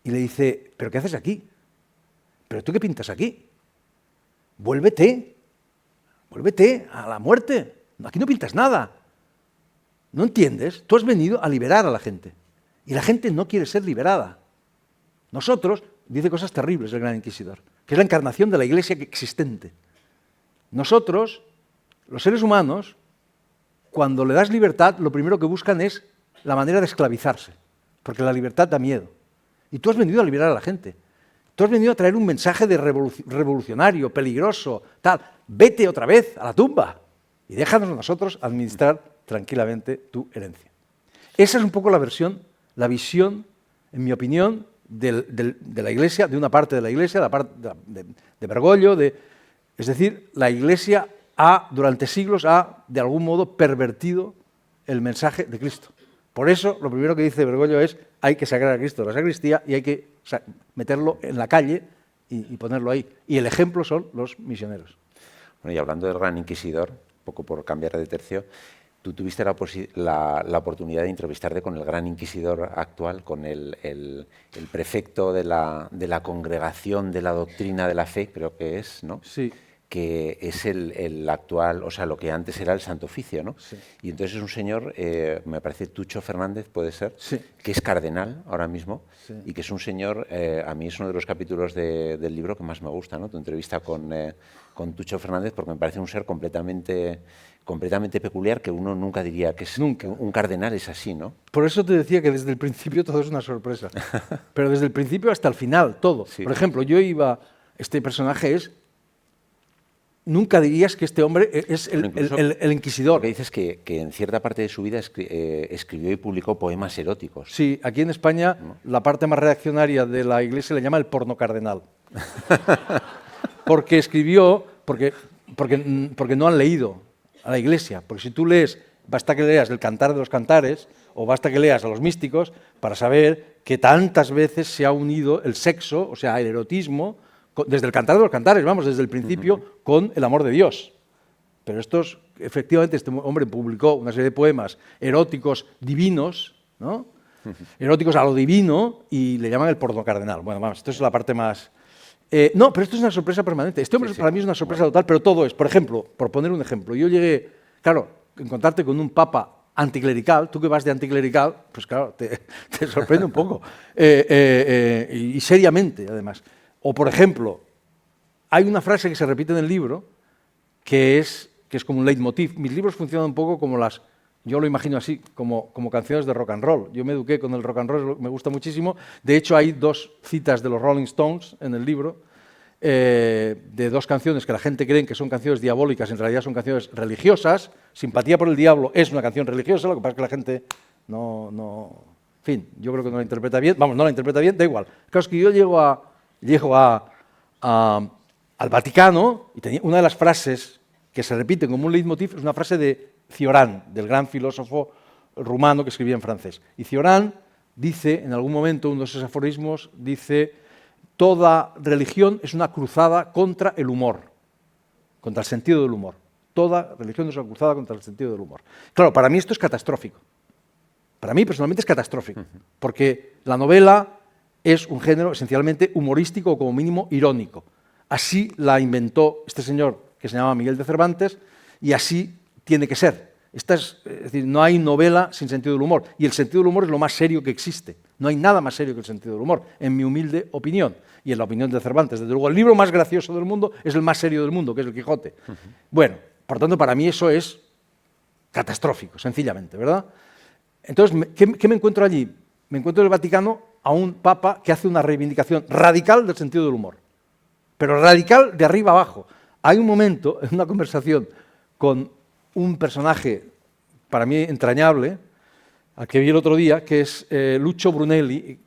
Speaker 2: y le dice, ¿pero qué haces aquí? ¿Pero tú qué pintas aquí? Vuélvete a la muerte, aquí no pintas nada. ¿No entiendes? Tú has venido a liberar a la gente, y la gente no quiere ser liberada. Nosotros, dice cosas terribles el Gran Inquisidor, que es la encarnación de la iglesia existente. Nosotros, los seres humanos, cuando le das libertad, lo primero que buscan es la manera de esclavizarse, porque la libertad da miedo. Y tú has venido a liberar a la gente. Tú has venido a traer un mensaje de revolucionario, peligroso, tal. Vete otra vez a la tumba y déjanos nosotros administrar tranquilamente tu herencia. Esa es un poco la visión, en mi opinión, de la Iglesia, de una parte de la Iglesia, la parte de Bergoglio, es decir, la Iglesia durante siglos de algún modo pervertido el mensaje de Cristo. Por eso, lo primero que dice Bergoglio es hay que sacar a Cristo de la sacristía y hay que meterlo en la calle y ponerlo ahí. Y el ejemplo son los misioneros.
Speaker 1: Bueno, y hablando del Gran Inquisidor, un poco por cambiar de tercio, tú tuviste la oportunidad de entrevistarte con el Gran Inquisidor actual, con el prefecto de la Congregación de la Doctrina de la Fe, creo que es, ¿no?
Speaker 2: Sí.
Speaker 1: Que es el actual, o sea, lo que antes era el Santo Oficio, ¿no?
Speaker 2: Sí.
Speaker 1: Y entonces es un señor, me parece Tucho Fernández, puede ser,
Speaker 2: sí.
Speaker 1: que es cardenal ahora mismo,
Speaker 2: sí.
Speaker 1: y que es un señor, a mí es uno de los capítulos del libro que más me gusta, ¿no? Tu entrevista con Tucho Fernández, porque me parece un ser completamente peculiar, que uno nunca diría que un cardenal es así, ¿no?
Speaker 2: Por eso te decía que desde el principio todo es una sorpresa, pero desde el principio hasta el final, todo. Sí. Por ejemplo, este personaje nunca dirías que este hombre es el inquisidor.
Speaker 1: Porque dices que en cierta parte de su vida escribió y publicó poemas eróticos.
Speaker 2: Sí, aquí en España la parte más reaccionaria de la Iglesia le llama el porno cardenal. Porque escribió, porque no han leído a la Iglesia. Porque si tú lees, basta que leas el Cantar de los Cantares o basta que leas a los místicos para saber que tantas veces se ha unido el sexo, o sea, el erotismo, desde el Cantar de los Cantares, desde el principio, con el amor de Dios. Pero efectivamente, este hombre publicó una serie de poemas eróticos divinos, ¿no? Eróticos a lo divino, y le llaman el porno cardenal. Bueno, esto es la parte más... no, pero esto es una sorpresa permanente. Este hombre para mí es una sorpresa total, pero todo es, por ejemplo, por poner un ejemplo, yo llegué, claro, a encontrarte con un papa anticlerical, tú que vas de anticlerical, pues claro, te sorprende un poco, y seriamente, además. O, por ejemplo, hay una frase que se repite en el libro que es como un leitmotiv. Mis libros funcionan un poco como las yo lo imagino así, como canciones de rock and roll. Yo me eduqué con el rock and roll, me gusta muchísimo. De hecho, hay 2 citas de los Rolling Stones en el libro, de 2 canciones que la gente cree que son canciones diabólicas, en realidad son canciones religiosas. Simpatía por el diablo es una canción religiosa, lo que pasa es que la gente no... En fin, yo creo que no la interpreta bien. Vamos, no la interpreta bien, da igual. Claro, es que yo llego al Vaticano y tenía una de las frases que se repiten como un leitmotiv, es una frase de Cioran, del gran filósofo rumano que escribía en francés. Y Cioran dice, en algún momento, uno de esos aforismos, dice: toda religión es una cruzada contra el humor, contra el sentido del humor. Toda religión es una cruzada contra el sentido del humor. Claro, para mí esto es catastrófico. Para mí, personalmente, es catastrófico, porque la novela es un género esencialmente humorístico o, como mínimo, irónico. Así la inventó este señor que se llama Miguel de Cervantes, y así tiene que ser. Es decir, no hay novela sin sentido del humor, y el sentido del humor es lo más serio que existe. No hay nada más serio que el sentido del humor, en mi humilde opinión, y en la opinión de Cervantes. Desde luego, el libro más gracioso del mundo es el más serio del mundo, que es el Quijote. Bueno, por tanto, para mí eso es catastrófico, sencillamente, ¿verdad? Entonces, ¿qué me encuentro allí? Me encuentro en el Vaticano a un papa que hace una reivindicación radical del sentido del humor, pero radical de arriba abajo. Hay un momento, en una conversación con un personaje para mí entrañable, al que vi el otro día, que es Lucio Brunelli,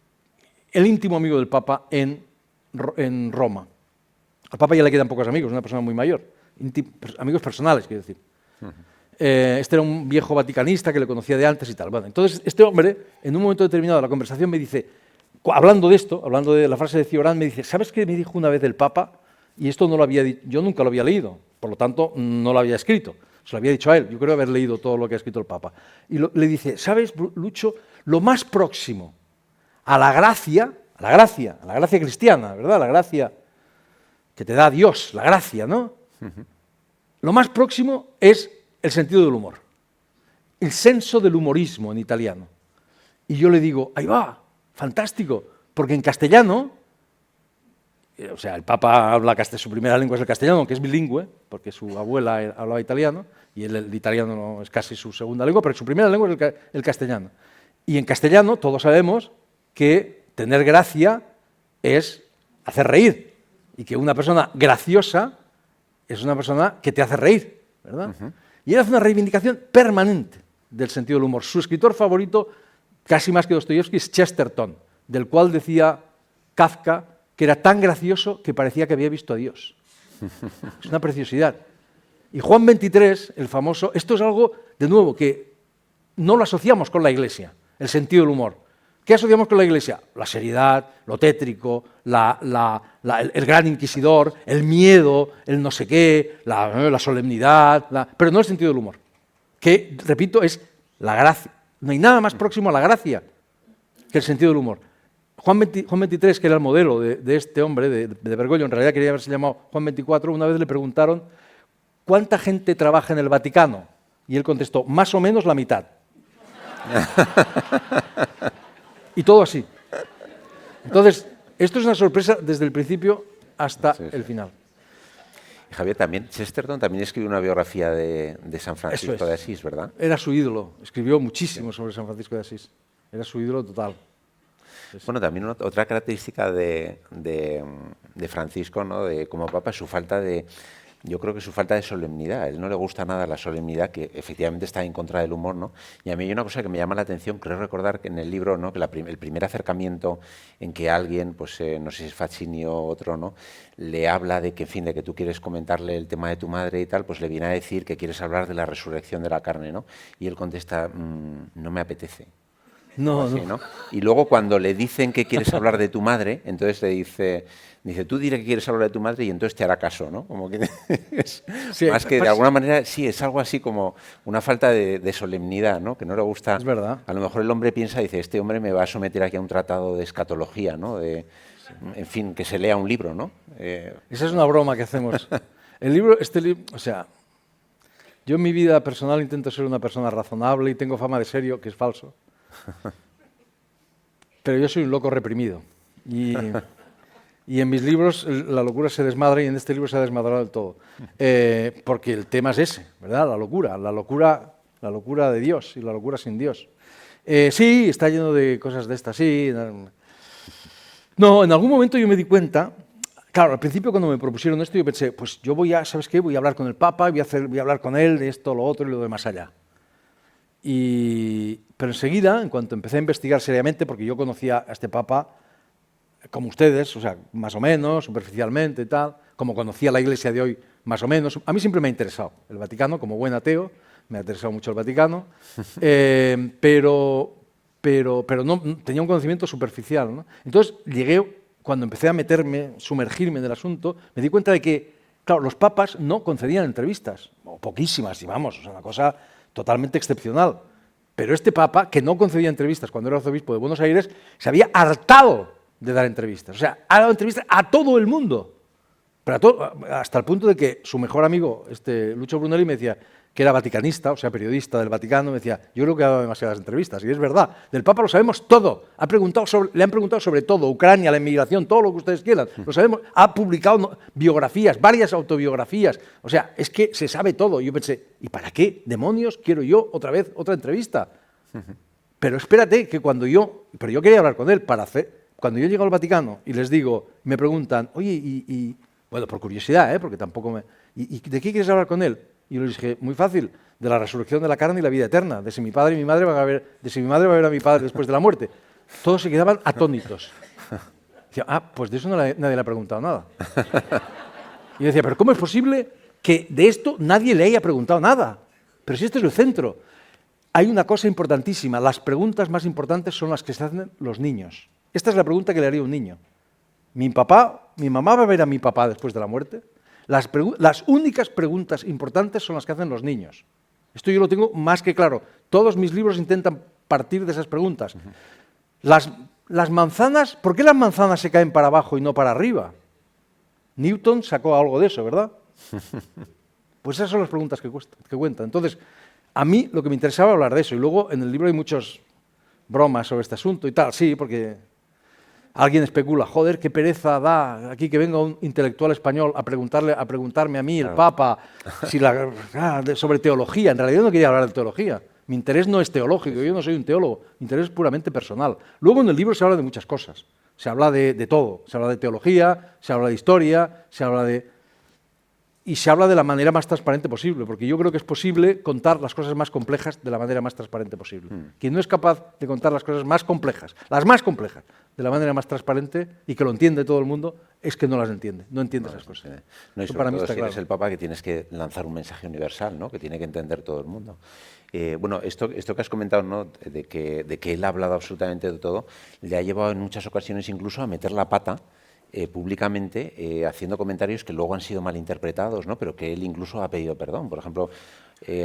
Speaker 2: el íntimo amigo del Papa en Roma. Al Papa ya le quedan pocos amigos, una persona muy mayor, amigos personales, quiero decir. Este era un viejo vaticanista que le conocía de antes y tal. Bueno, entonces, este hombre, en un momento determinado de la conversación, me dice, hablando de esto, hablando de la frase de Cioran, me dice: ¿sabes qué me dijo una vez el Papa? Y esto no lo había dicho, yo nunca lo había leído, por lo tanto, no lo había escrito. Se lo había dicho a él, yo creo haber leído todo lo que ha escrito el Papa. Y le dice: ¿sabes, Lucho, lo más próximo a la gracia cristiana, ¿verdad? La gracia que te da Dios, la gracia, ¿no? Lo más próximo es el sentido del humor, el senso del humorismo en italiano. Y yo le digo: ahí va, fantástico, porque en castellano, o sea, el Papa habla su primera lengua es el castellano, que es bilingüe, porque su abuela hablaba italiano, y el italiano no es casi su segunda lengua, pero su primera lengua es el castellano. Y en castellano todos sabemos que tener gracia es hacer reír, y que una persona graciosa es una persona que te hace reír, ¿verdad? Y él hace una reivindicación permanente del sentido del humor. Su escritor favorito, casi más que Dostoyevsky, es Chesterton, del cual decía Kafka que era tan gracioso que parecía que había visto a Dios. Es una preciosidad. Y Juan XXIII, el famoso, esto es algo, de nuevo, que no lo asociamos con la Iglesia, el sentido del humor. ¿Qué asociamos con la Iglesia? La seriedad, lo tétrico, el gran inquisidor, el miedo, el no sé qué, la solemnidad, pero no el sentido del humor, que, repito, es la gracia. No hay nada más próximo a la gracia que el sentido del humor. Juan XXIII, que era el modelo de este hombre, de Bergoglio, en realidad quería haberse llamado Juan XXIV, una vez le preguntaron: ¿cuánta gente trabaja en el Vaticano? Y él contestó: más o menos la mitad. Y todo así. Entonces, esto es una sorpresa desde el principio hasta el final.
Speaker 1: Y Javier, Chesterton también escribió una biografía de San Francisco de Asís, ¿verdad?
Speaker 2: Era su ídolo, escribió muchísimo sobre San Francisco de Asís. Era su ídolo total.
Speaker 1: Bueno, también otra característica de Francisco, ¿no?, como Papa, es su falta de... Yo creo que su falta de solemnidad. A él no le gusta nada la solemnidad, que efectivamente está en contra del humor, ¿no? Y a mí hay una cosa que me llama la atención, creo recordar que en el libro, ¿no?, que el primer acercamiento en que alguien, pues no sé si es Faccini o otro, ¿no?, le habla de que, en fin, de que tú quieres comentarle el tema de tu madre y tal, pues le viene a decir que quieres hablar de la resurrección de la carne, ¿no? Y él contesta: no me apetece.
Speaker 2: No,
Speaker 1: así, ¿no? Y luego cuando le dicen que quieres hablar de tu madre, entonces le dice, tú diré que quieres hablar de tu madre y entonces te hará caso, ¿no? Como que sí, más que de alguna manera, sí, es algo así como una falta de solemnidad, ¿no? Que no le gusta.
Speaker 2: Es verdad.
Speaker 1: A lo mejor el hombre piensa, dice, este hombre me va a someter aquí a un tratado de escatología, ¿no? En fin, que se lea un libro, ¿no?
Speaker 2: Esa es una broma que hacemos. El libro, o sea, yo en mi vida personal intento ser una persona razonable y tengo fama de serio, que es falso. Pero yo soy un loco reprimido. Y en mis libros la locura se desmadra, y en este libro se ha desmadrado del todo. Porque el tema es ese, ¿verdad? La locura la locura de Dios y la locura sin Dios. Sí, está lleno de cosas de estas, sí. No, en algún momento yo me di cuenta, claro, al principio cuando me propusieron esto yo pensé, pues yo voy a, ¿sabes qué? Voy a hablar con el Papa, voy a hablar con él de esto, lo otro y lo de más allá. Pero enseguida, en cuanto empecé a investigar seriamente, porque yo conocía a este Papa como ustedes, o sea, más o menos, superficialmente y tal, como conocía la Iglesia de hoy, más o menos. A mí siempre me ha interesado el Vaticano, como buen ateo, me ha interesado mucho el Vaticano, pero no, tenía un conocimiento superficial, ¿no? Entonces llegué, cuando empecé a meterme, sumergirme en el asunto, me di cuenta de que, claro, los papas no concedían entrevistas, o poquísimas, digamos, o sea, una cosa totalmente excepcional. Pero este papa, que no concedía entrevistas cuando era arzobispo de Buenos Aires, se había hartado de dar entrevistas. O sea, ha dado entrevistas a todo el mundo. Pero hasta el punto de que su mejor amigo, Lucio Brunelli, me decía, que era vaticanista, o sea, periodista del Vaticano, me decía, yo creo que ha dado demasiadas entrevistas. Y es verdad, del Papa lo sabemos todo. Le han preguntado sobre todo, Ucrania, la inmigración, todo lo que ustedes quieran. Lo sabemos. Ha publicado biografías, varias autobiografías. O sea, es que se sabe todo. Yo pensé, ¿y para qué demonios quiero yo otra vez otra entrevista? Pero espérate, que pero yo quería hablar con él cuando yo llego al Vaticano y les digo, me preguntan, oye, bueno, por curiosidad, porque tampoco ¿y de qué quieres hablar con él? Y yo les dije, muy fácil, de la resurrección de la carne y la vida eterna, de si mi padre y mi madre van a ver, de si mi madre va a ver a mi padre después de la muerte. Todos se quedaban atónitos. Decía, pues de eso nadie le ha preguntado nada. Y yo decía, pero ¿cómo es posible que de esto nadie le haya preguntado nada? Pero si este es el centro. Hay una cosa importantísima, las preguntas más importantes son las que se hacen los niños. Esta es la pregunta que le haría a un niño. ¿Mi mamá va a ver a mi papá después de la muerte? Las únicas preguntas importantes son las que hacen los niños. Esto yo lo tengo más que claro. Todos mis libros intentan partir de esas preguntas. Las manzanas, ¿por qué las manzanas se caen para abajo y no para arriba? Newton sacó algo de eso, ¿verdad? Pues esas son las preguntas que cuentan. Entonces, a mí lo que me interesaba hablar de eso. Y luego en el libro hay muchas bromas sobre este asunto y tal, sí, porque alguien especula, joder, qué pereza da aquí que venga un intelectual español a preguntarme a mí, el Papa, sobre teología. En realidad no quería hablar de teología. Mi interés no es teológico, yo no soy un teólogo, mi interés es puramente personal. Luego en el libro se habla de muchas cosas, se habla de todo, se habla de teología, se habla de historia, y se habla de la manera más transparente posible, porque yo creo que es posible contar las cosas más complejas de la manera más transparente posible. Quien no es capaz de contar las cosas más complejas, de la manera más transparente y que lo entiende todo el mundo, es que no las entiende, no entiende esas cosas.
Speaker 1: No, y sobre para todo mí está si eres el Papa, que tienes que lanzar un mensaje universal, ¿no? Que tiene que entender todo el mundo. Bueno, esto que has comentado, ¿no? de que él ha hablado absolutamente de todo, le ha llevado en muchas ocasiones incluso a meter la pata públicamente, haciendo comentarios que luego han sido malinterpretados, ¿no? Pero que él incluso ha pedido perdón. Por ejemplo,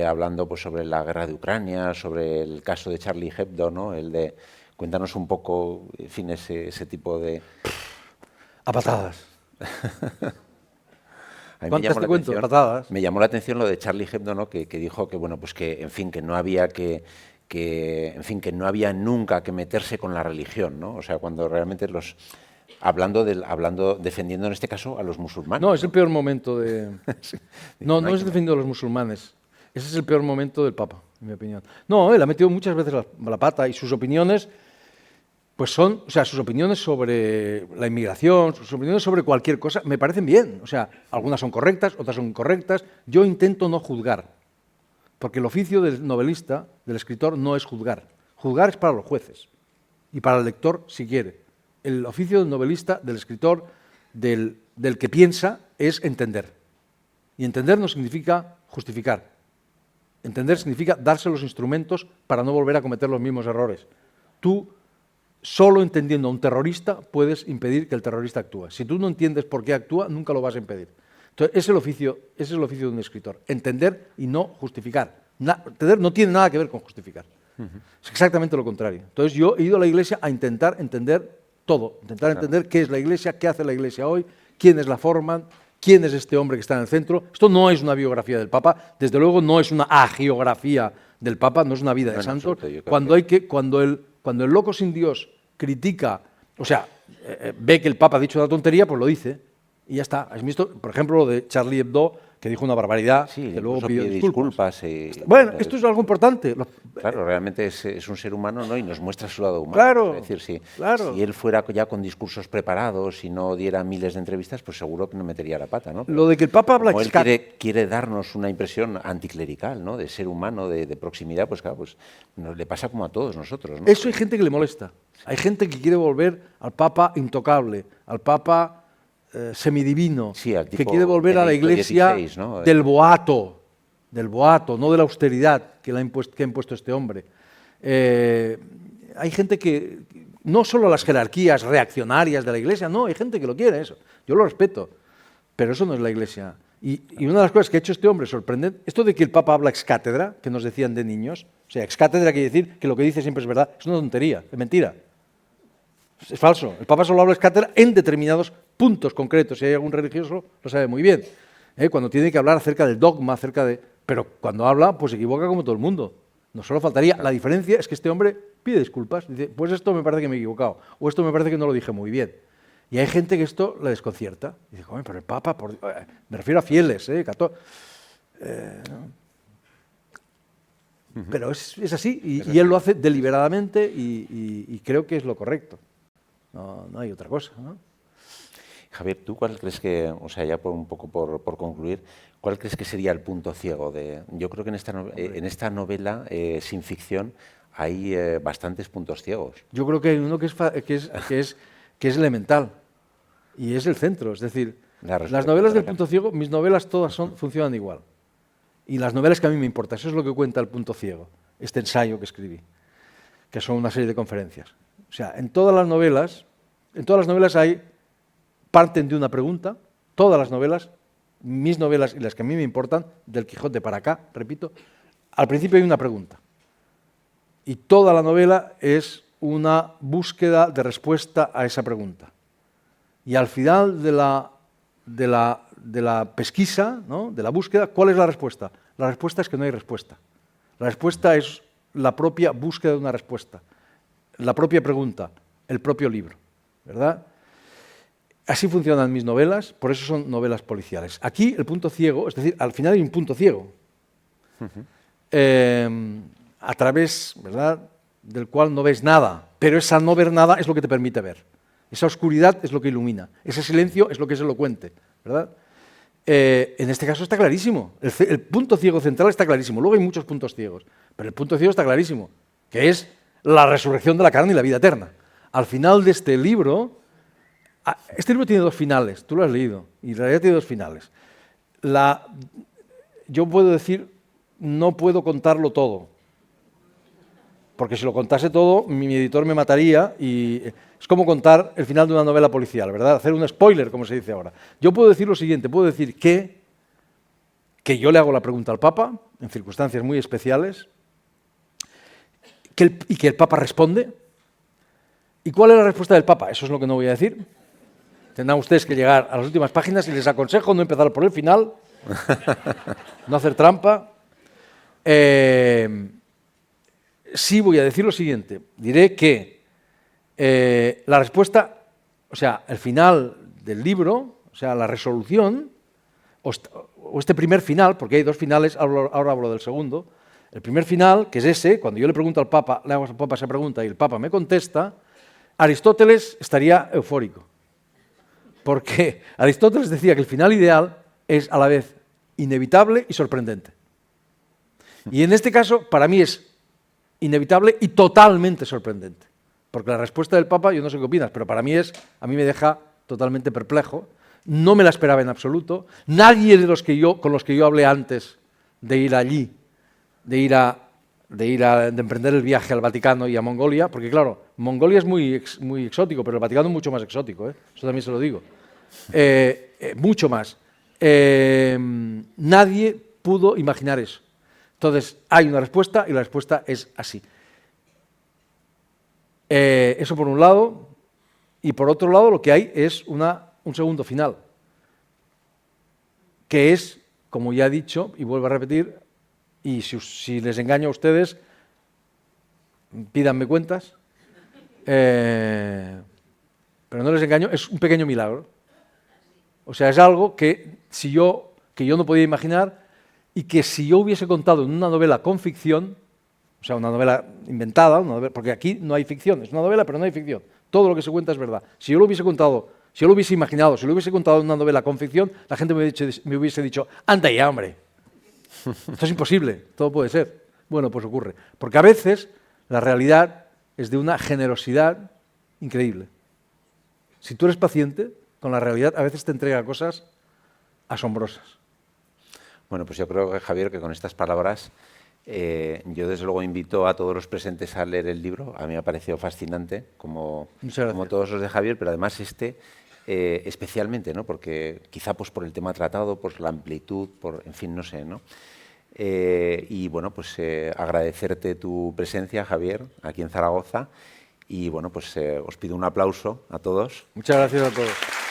Speaker 1: hablando pues, sobre la guerra de Ucrania, sobre el caso de Charlie Hebdo, ¿no? Cuéntanos un poco, en fin, ese tipo de...
Speaker 2: A patadas.
Speaker 1: ¿Cuántas
Speaker 2: te cuento? Patadas.
Speaker 1: Me llamó la atención lo de Charlie Hebdo, ¿no? que dijo que, bueno, pues que, en fin, que no había que no había nunca que meterse con la religión, ¿no? O sea, cuando realmente defendiendo en este caso a los musulmanes.
Speaker 2: No, es el peor momento de... sí. No es defendiendo a los musulmanes. Ese es el peor momento del Papa, en mi opinión. No, él ha metido muchas veces la pata y sus opiniones, pues sus opiniones sobre la inmigración, sus opiniones sobre cualquier cosa, me parecen bien. O sea, algunas son correctas, otras son incorrectas. Yo intento no juzgar, porque el oficio del novelista, del escritor, no es juzgar. Juzgar es para los jueces y para el lector, si quiere. El oficio del novelista, del escritor, del que piensa, es entender. Y entender no significa justificar. Entender significa darse los instrumentos para no volver a cometer los mismos errores. Tú, solo entendiendo a un terrorista, puedes impedir que el terrorista actúe. Si tú no entiendes por qué actúa, nunca lo vas a impedir. Entonces, ese es el oficio de un escritor. Entender y no justificar. Entender no tiene nada que ver con justificar. Es exactamente lo contrario. Entonces, yo he ido a la Iglesia a intentar entender todo, entender qué es la Iglesia, qué hace la Iglesia hoy, quiénes la forman, quién es este hombre que está en el centro. Esto no es una biografía del Papa, desde luego no es una agiografía del Papa, no es una vida de santos. Cuando el loco sin Dios critica, o sea, ve que el Papa ha dicho una tontería, pues lo dice y ya está. ¿Has visto, por ejemplo, lo de Charlie Hebdo, que dijo una barbaridad,
Speaker 1: Sí,
Speaker 2: que luego
Speaker 1: incluso
Speaker 2: pidió
Speaker 1: pide
Speaker 2: disculpas.
Speaker 1: disculpas.
Speaker 2: Bueno, esto es algo importante.
Speaker 1: Claro, realmente es un ser humano, ¿no? Y nos muestra su lado humano.
Speaker 2: Claro,
Speaker 1: Es decir,
Speaker 2: claro.
Speaker 1: si él fuera ya con discursos preparados y no diera miles de entrevistas, pues seguro que no metería la pata, ¿no? Pero
Speaker 2: Lo de que el Papa habla
Speaker 1: como él quiere darnos una impresión anticlerical, ¿no? De ser humano, de proximidad, pues claro, pues le pasa como a todos nosotros, ¿no?
Speaker 2: Eso hay gente que le molesta. Hay gente que quiere volver al Papa intocable, al Papa semidivino,
Speaker 1: Sí, al
Speaker 2: que
Speaker 1: tipo
Speaker 2: quiere volver a la
Speaker 1: Benedicto
Speaker 2: iglesia
Speaker 1: XVI, ¿no?
Speaker 2: del boato, no de la austeridad que ha impuesto este hombre. Hay gente que, no solo las jerarquías reaccionarias de la iglesia, no, hay gente que lo quiere eso. Yo lo respeto, pero eso no es la iglesia. Y una de las cosas que ha hecho este hombre sorprendente, esto de que el Papa habla ex cátedra, que nos decían de niños, o sea, ex cátedra quiere decir que lo que dice siempre es verdad, es una tontería, es mentira. Es falso. El Papa solo habla ex cátedra en determinados puntos concretos. Si hay algún religioso, lo sabe muy bien. Cuando tiene que hablar acerca del dogma, pero cuando habla, pues se equivoca como todo el mundo. No solo faltaría. La diferencia es que este hombre pide disculpas. Dice, pues esto me parece que me he equivocado. O esto me parece que no lo dije muy bien. Y hay gente que esto le desconcierta. Dice, joder, pero el Papa, me refiero a fieles, pero es así. Y él lo hace deliberadamente y creo que es lo correcto. No hay otra cosa, ¿no?
Speaker 1: Javier, ¿tú cuál crees que, o sea, ya un poco por concluir, cuál crees que sería el punto ciego de? Yo creo que en esta novela sin ficción hay bastantes puntos ciegos.
Speaker 2: Yo creo que hay uno que es elemental y es el centro. Es decir, las novelas del punto ciego, mis novelas todas funcionan igual. Y las novelas que a mí me importan, eso es lo que cuenta el punto ciego, este ensayo que escribí, que son una serie de conferencias. O sea, en todas las novelas parten de una pregunta, todas las novelas, mis novelas y las que a mí me importan, del Quijote para acá, repito, al principio hay una pregunta. Y toda la novela es una búsqueda de respuesta a esa pregunta. Y al final de la pesquisa, ¿no?, de la búsqueda, ¿cuál es la respuesta? La respuesta es que no hay respuesta. La respuesta es la propia búsqueda de una respuesta, la propia pregunta, el propio libro, ¿verdad? Así funcionan mis novelas, por eso son novelas policiales. Aquí el punto ciego, es decir, al final hay un punto ciego, a través, ¿verdad?, del cual no ves nada, pero esa no ver nada es lo que te permite ver. Esa oscuridad es lo que ilumina, ese silencio es lo que es elocuente, ¿verdad? En este caso está clarísimo, el punto ciego central está clarísimo, luego hay muchos puntos ciegos, pero el punto ciego está clarísimo, que es la resurrección de la carne y la vida eterna. Al final de este libro tiene dos finales, tú lo has leído, y en realidad tiene dos finales. Yo puedo decir, no puedo contarlo todo, porque si lo contase todo, mi editor me mataría y es como contar el final de una novela policial, ¿verdad? Hacer un spoiler, como se dice ahora. Yo puedo decir lo siguiente, puedo decir que yo le hago la pregunta al Papa, en circunstancias muy especiales, y que el Papa responde. ¿Y cuál es la respuesta del Papa? Eso es lo que no voy a decir. Tendrán ustedes que llegar a las últimas páginas y les aconsejo no empezar por el final, no hacer trampa. Sí voy a decir lo siguiente. Diré que la respuesta, o sea, el final del libro, o sea, la resolución, o este primer final, porque hay dos finales, ahora hablo del segundo, el primer final, que es ese, cuando yo le pregunto al Papa, le hago al Papa esa pregunta y el Papa me contesta, Aristóteles estaría eufórico. Porque Aristóteles decía que el final ideal es a la vez inevitable y sorprendente. Y en este caso, para mí es inevitable y totalmente sorprendente. Porque la respuesta del Papa, yo no sé qué opinas, pero para mí a mí me deja totalmente perplejo. No me la esperaba en absoluto. Nadie de con los que yo hablé antes de ir allí, de emprender el viaje al Vaticano y a Mongolia, porque claro, Mongolia es muy exótico, pero el Vaticano es mucho más exótico, eso también se lo digo, mucho más. Nadie pudo imaginar eso. Entonces, hay una respuesta y la respuesta es así. Eso por un lado, y por otro lado lo que hay es un segundo final, que es, como ya he dicho, y vuelvo a repetir, y si les engaño a ustedes, pídanme cuentas, pero no les engaño, es un pequeño milagro. O sea, es algo que si yo que yo no podía imaginar y que si yo hubiese contado en una novela con ficción, o sea, una novela inventada, porque aquí no hay ficción, es una novela pero no hay ficción, todo lo que se cuenta es verdad. Si yo lo hubiese contado, si yo lo hubiese imaginado, si lo hubiese contado en una novela con ficción, la gente me hubiese dicho, anda ya, hombre, esto es imposible, todo puede ser. Bueno, pues ocurre, porque a veces la realidad es de una generosidad increíble. Si tú eres paciente con la realidad, a veces te entrega cosas asombrosas.
Speaker 1: Bueno, pues yo creo que, Javier, que con estas palabras yo desde luego invito a todos los presentes a leer el libro. A mí me ha parecido fascinante, como todos los de Javier, pero además especialmente, ¿no? Porque quizá pues por el tema tratado, por la amplitud, en fin, no sé, ¿no? Y bueno, pues agradecerte tu presencia, Javier, aquí en Zaragoza. Y bueno, pues os pido un aplauso a todos.
Speaker 2: Muchas gracias a todos.